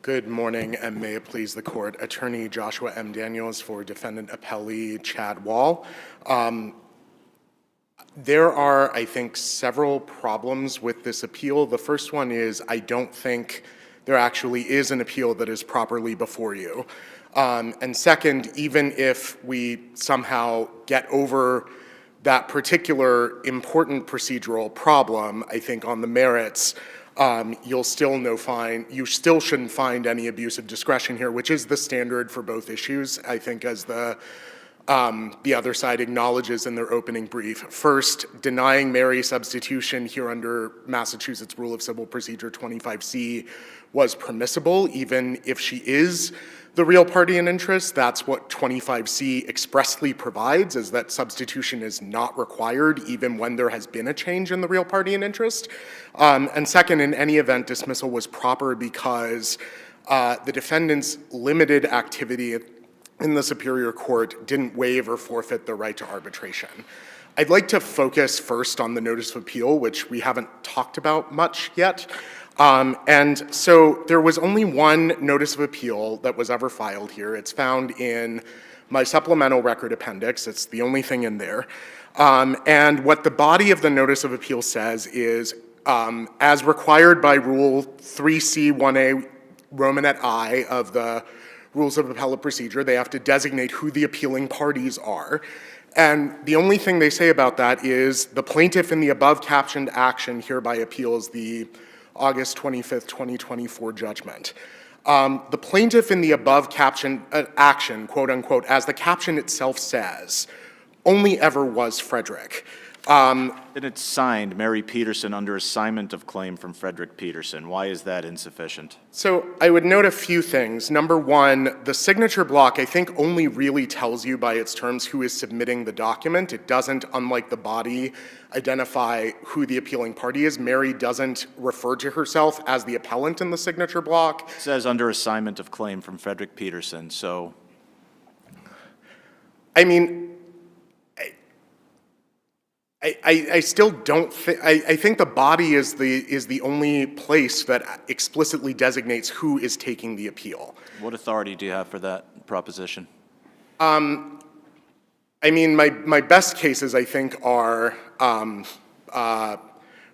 Good morning, and may it please the court. Attorney Joshua M. Daniels for defendant appellee Chad Wall. There are, I think, several problems with this appeal. The first one is I don't think there actually is an appeal that is properly before you. And second, even if we somehow get over that particular important procedural problem, I think on the merits, you still shouldn't find any abuse of discretion here, which is the standard for both issues, I think, as the other side acknowledges in their opening brief. First, denying Mary substitution here under Massachusetts Rule of Civil Procedure 25C was permissible, even if she is the real party in interest. That's what 25C expressly provides, is that substitution is not required even when there has been a change in the real party in interest. And second, in any event, dismissal was proper because the defendant's limited activity in the Superior Court didn't waive or forfeit the right to arbitration. I'd like to focus first on the notice of appeal, which we haven't talked about much yet. And so there was only one notice of appeal that was ever filed here. It's found in my supplemental record appendix. It's the only thing in there. And what the body of the notice of appeal says is, as required by Rule 3C1A Romanet I of the Rules of Appellate Procedure, they have to designate who the appealing parties are. And the only thing they say about that is the plaintiff in the above captioned action hereby appeals the August 25th, 2024 judgment. The plaintiff in the above captioned action, quote unquote, as the caption itself says, only ever was Frederick. And it's signed Mary Petersen under assignment of claim from Frederick Petersen. Why is that insufficient? So I would note a few things. Number one, the signature block, I think, only really tells you by its terms who is submitting the document. It doesn't, unlike the body, identify who the appealing party is. Mary doesn't refer to herself as the appellant in the signature block. It says under assignment of claim from Frederick Petersen, so. I mean, I still don't think, I think the body is the only place that explicitly designates who is taking the appeal. What authority do you have for that proposition? I mean, my best cases, I think, are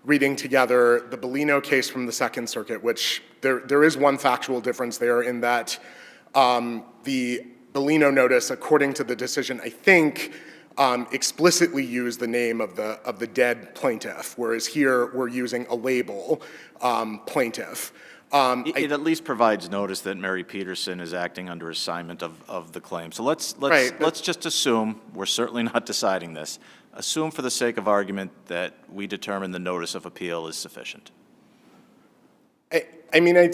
reading together the Bellino case from the Second Circuit, which there is one factual difference there in that the Bellino notice, according to the decision, I think, explicitly use the name of the dead plaintiff, whereas here we're using a label, plaintiff. It at least provides notice that Mary Petersen is acting under assignment of the claim. So let's just assume, we're certainly not deciding this, assume for the sake of argument that we determine the notice of appeal is sufficient. I mean, I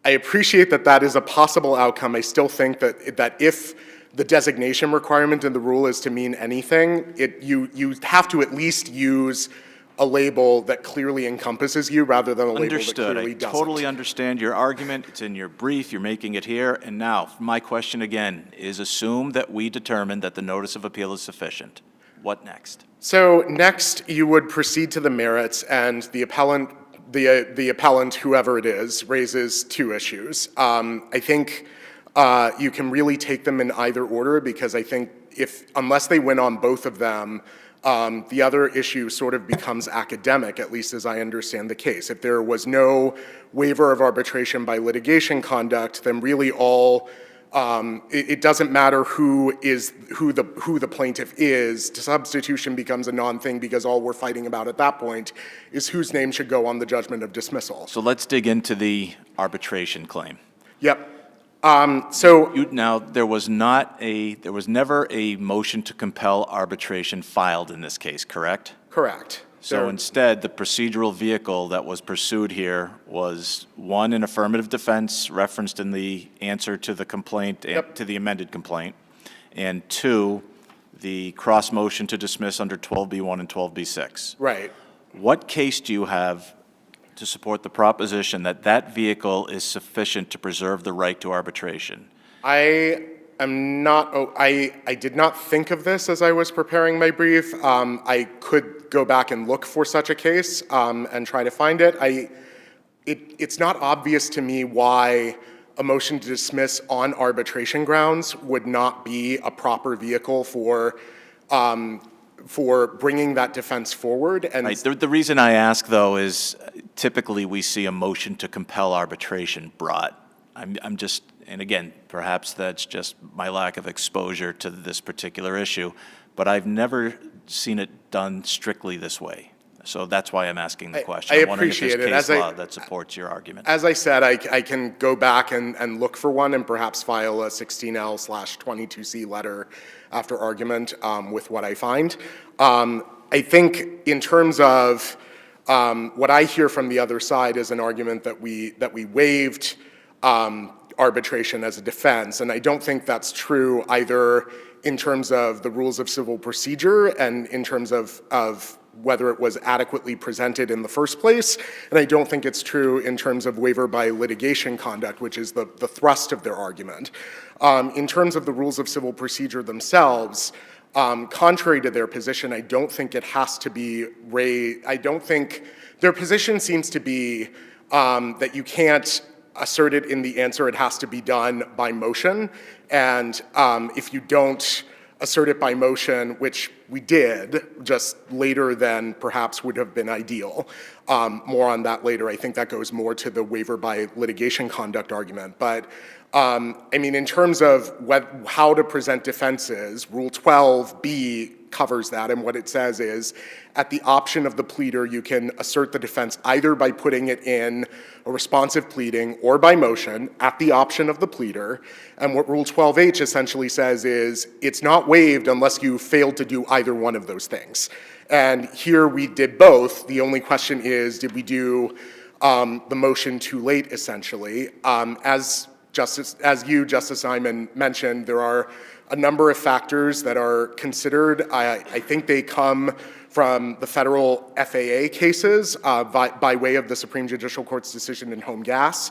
appreciate that that is a possible outcome. I still think that if the designation requirement in the rule is to mean anything, you have to at least use a label that clearly encompasses you rather than a label that clearly doesn't. I totally understand your argument. It's in your brief. You're making it here. And now, my question again is assume that we determine that the notice of appeal is sufficient. What next? So next, you would proceed to the merits, and the appellant, whoever it is, raises two issues. I think you can really take them in either order because I think unless they win on both of them, the other issue sort of becomes academic, at least as I understand the case. If there was no waiver of arbitration by litigation conduct, then really it doesn't matter who the plaintiff is. Substitution becomes a non-thing because all we're fighting about at that point is whose name should go on the judgment of dismissal. So let's dig into the arbitration claim. Yep. Now, there was never a motion to compel arbitration filed in this case, correct? Correct. So instead, the procedural vehicle that was pursued here was, one, an affirmative defense referenced in the answer to the complaint, to the amended complaint, and two, the cross motion to dismiss under 12B1 and 12B6. Right. What case do you have to support the proposition that that vehicle is sufficient to preserve the right to arbitration? I did not think of this as I was preparing my brief. I could go back and look for such a case and try to find it. It's not obvious to me why a motion to dismiss on arbitration grounds would not be a proper vehicle for bringing that defense forward. And right. The reason I ask, though, is typically we see a motion to compel arbitration brought. I'm just, and again, perhaps that's just my lack of exposure to this particular issue, but I've never seen it done strictly this way. So that's why I'm asking the question. I I'm wondering if appreciate there's it. case law that supports your argument. As I said, I can go back and look for one and perhaps file a 16L/22C letter after argument with what I find. I think in terms of what I hear from the other side is an argument that we waived arbitration as a defense, and I don't think that's true either in terms of the rules of civil procedure and in terms of whether it was adequately presented in the first place, and I don't think it's true in terms of waiver by litigation conduct, which is the thrust of their argument. In terms of the rules of civil procedure themselves, contrary to their position, I don't think it has to be raised. I don't think their position seems to be that you can't assert it in the answer, it has to be done by motion, and if you don't assert it by motion, which we did, just later than perhaps would have been ideal. More on that later. I think that goes more to the waiver by litigation conduct argument. But I mean, in terms of how to present defenses, Rule 12B covers that, and what it says is, at the option of the pleader, you can assert the defense either by putting it in a responsive pleading or by motion, at the option of the pleader. And what Rule 12H essentially says is, it's not waived unless you failed to do either one of those things. And here we did both. The only question is, did we do the motion too late, essentially? As you, Justice Neyman, mentioned, there are a number of factors that are considered. I think they come from the federal FAA cases by way of the Supreme Judicial Court's decision in Home Gas.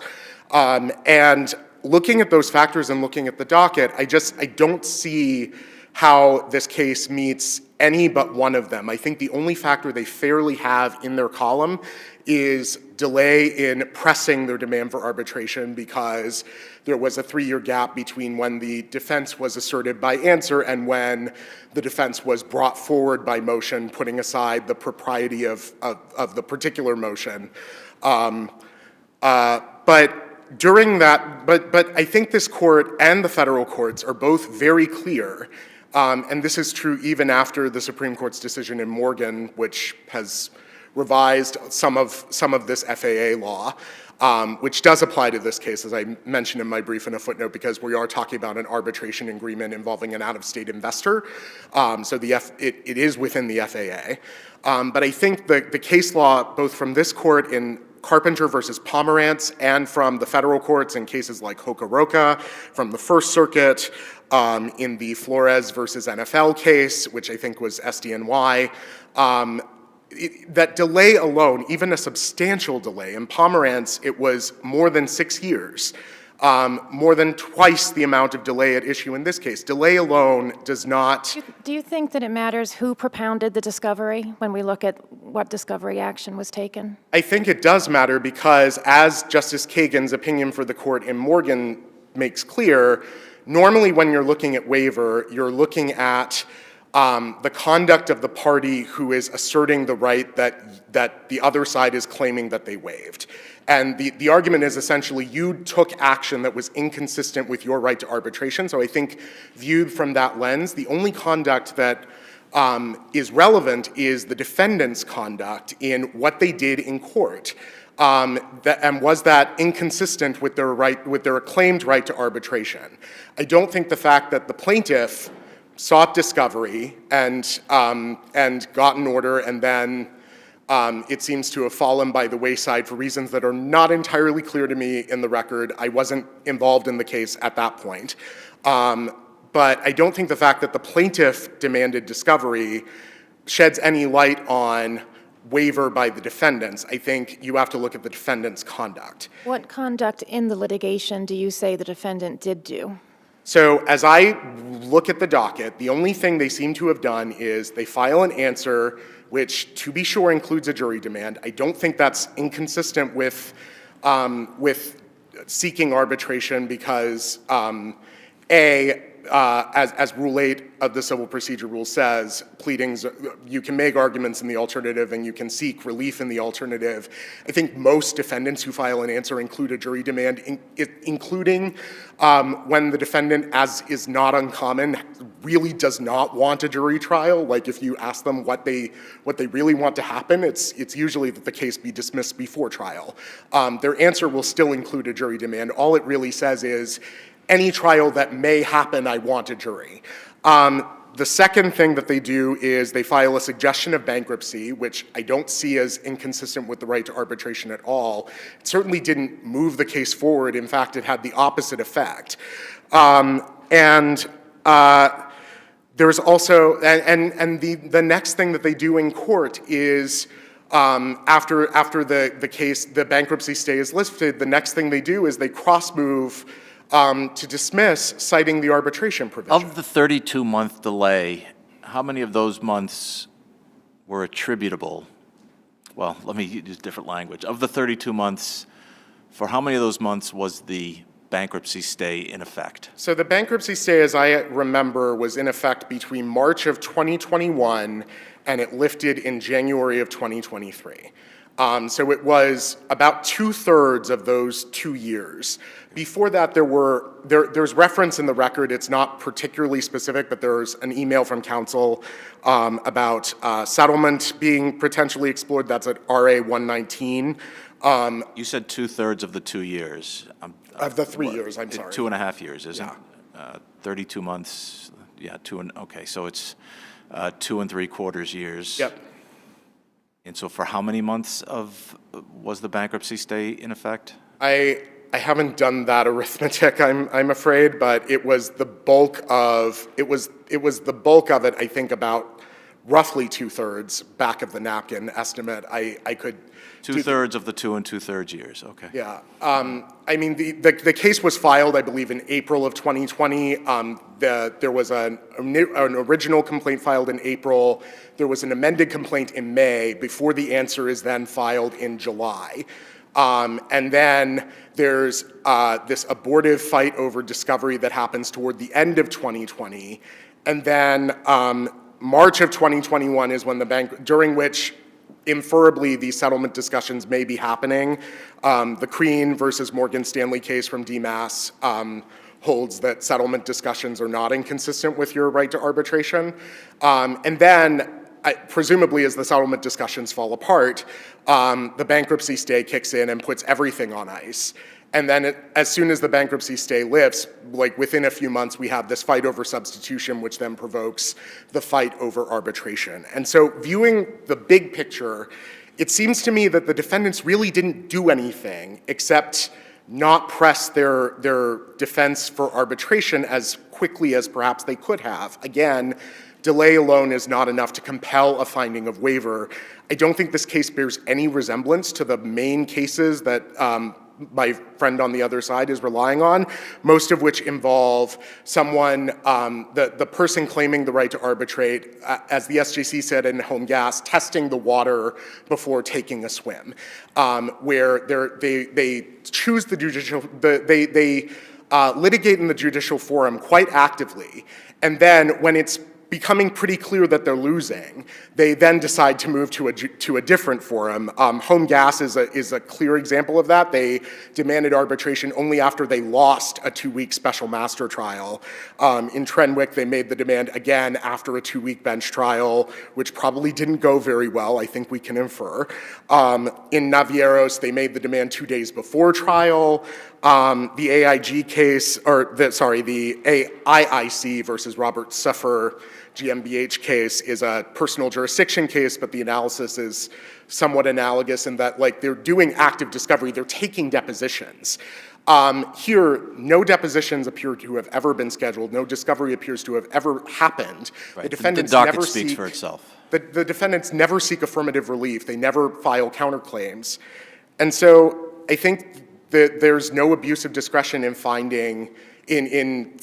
And looking at those factors and looking at the docket, I don't see how this case meets any but one of them. I think the only factor they fairly have in their column is delay in pressing their demand for arbitration, because there was a 3-year gap between when the defense was asserted by answer and when the defense was brought forward by motion, putting aside the propriety of the particular motion. But during that, but I think this court and the federal courts are both very clear, and this is true even after the Supreme Court's decision in Morgan, which has revised some of this FAA law, which does apply to this case, as I mentioned in my brief in a footnote, because we are talking about an arbitration agreement involving an out-of-state investor. So it is within the FAA. But I think the case law, both from this court in Carpenter versus Pomerantz and from the federal courts in cases like Hokoroka, from the First Circuit, in the Flores versus NFL case, which I think was SDNY, that delay alone, even a substantial delay, in Pomerantz it was more than 6 years, more than twice the amount of delay at issue in this case. Delay alone does not... Do you think that it matters who propounded the discovery when we look at what discovery action was taken? I think it does matter because, as Justice Kagan's opinion for the court in Morgan makes clear, normally when you're looking at waiver, you're looking at the conduct of the party who is asserting the right that the other side is claiming that they waived. And the argument is essentially you took action that was inconsistent with your right to arbitration. So I think viewed from that lens, the only conduct that is relevant is the defendant's conduct in what they did in court. And was that inconsistent with their claimed right to arbitration? I don't think the fact that the plaintiff sought discovery and got an order, and then it seems to have fallen by the wayside for reasons that are not entirely clear to me in the record. I wasn't involved in the case at that point. But I don't think the fact that the plaintiff demanded discovery sheds any light on waiver by the defendants. I think you have to look at the defendant's conduct. What conduct in the litigation do you say the defendant did do? So as I look at the docket, the only thing they seem to have done is they file an answer, which to be sure includes a jury demand. I don't think that's inconsistent with seeking arbitration because as Rule 8 of the Civil Procedure Rule says, pleadings, you can make arguments in the alternative and you can seek relief in the alternative. I think most defendants who file an answer include a jury demand, including when the defendant, as is not uncommon, really does not want a jury trial. Like if you ask them what they really want to happen, it's usually that the case be dismissed before trial. Their answer will still include a jury demand. All it really says is, any trial that may happen, I want a jury. The second thing that they do is they file a suggestion of bankruptcy, which I don't see as inconsistent with the right to arbitration at all. It certainly didn't move the case forward. In fact, it had the opposite effect. There's also, the next thing that they do in court is after the bankruptcy stay is lifted, the next thing they do is they cross-move to dismiss, citing the arbitration provision. Of the 32-month delay, how many of those months were attributable? Well, let me use different language. Of the 32 months, for how many of those months was the bankruptcy stay in effect? So the bankruptcy stay, as I remember, was in effect between March of 2021 and it lifted in January of 2023. So it was about 2/3 of those 2 years. Before that, there's reference in the record. It's not particularly specific, but there's an email from counsel about settlement being potentially explored. That's at RA 119. You said 2/3 of the 2 years. Of the 3 years, I'm sorry. 2.5 years, isn't it? 32 months, yeah, okay, so it's 2 3/4 years. Yep. And so for how many months was the bankruptcy stay in effect? I haven't done that arithmetic, I'm afraid, but it was the bulk of it, I think about roughly 2/3 back of the napkin estimate. I could 2/3 of the 2 2/3 years, okay. Yeah, I mean, the case was filed, I believe, in April of 2020. There was an original complaint filed in April. There was an amended complaint in May before the answer is then filed in July. And then there's this abortive fight over discovery that happens toward the end of 2020. And then March of 2021 is when during which inferably these settlement discussions may be happening. The Crean versus Morgan Stanley case from DMAS holds that settlement discussions are not inconsistent with your right to arbitration. And then presumably as the settlement discussions fall apart, the bankruptcy stay kicks in and puts everything on ice. And then as soon as the bankruptcy stay lifts, like within a few months, we have this fight over substitution, which then provokes the fight over arbitration. And so viewing the big picture, it seems to me that the defendants really didn't do anything except not press their defense for arbitration as quickly as perhaps they could have. Again, delay alone is not enough to compel a finding of waiver. I don't think this case bears any resemblance to the main cases that my friend on the other side is relying on, most of which involve someone, the person claiming the right to arbitrate, as the SJC said in Home Gas, testing the water before taking a swim, where they choose the judicial, they litigate in the judicial forum quite actively, and then when it's becoming pretty clear that they're losing, they then decide to move to a different forum. Home Gas is a clear example of that. They demanded arbitration only after they lost a 2-week special master trial. In Trenwick, they made the demand again after a 2-week bench trial, which probably didn't go very well, I think we can infer. In Navieros, they made the demand 2 days before trial. The AIG case, the AIIC versus Robert Suffer GmbH case is a personal jurisdiction case, but the analysis is somewhat analogous in that, like, they're doing active discovery, they're taking depositions. Here, no depositions appear to have ever been scheduled, no discovery appears to have ever happened. Right. The defendants the docket never speaks seek, for itself. The defendants never seek affirmative relief, they never file counterclaims. And so I think that there's no abuse of discretion in finding, in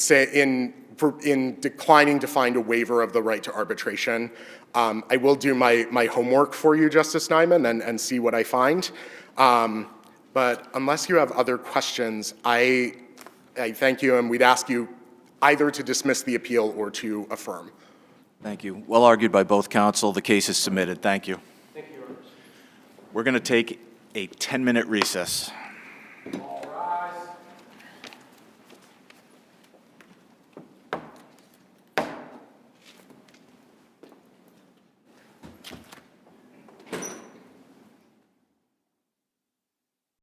declining to find a waiver of the right to arbitration. I will do my homework for you, Justice Neyman, and see what I find. But unless you have other questions, I thank you, and we'd ask you either to dismiss the appeal or to affirm. Thank you. Well argued by both counsel. The case is submitted. Thank you. Thank you, Your Honor. We're going to take a 10-minute recess.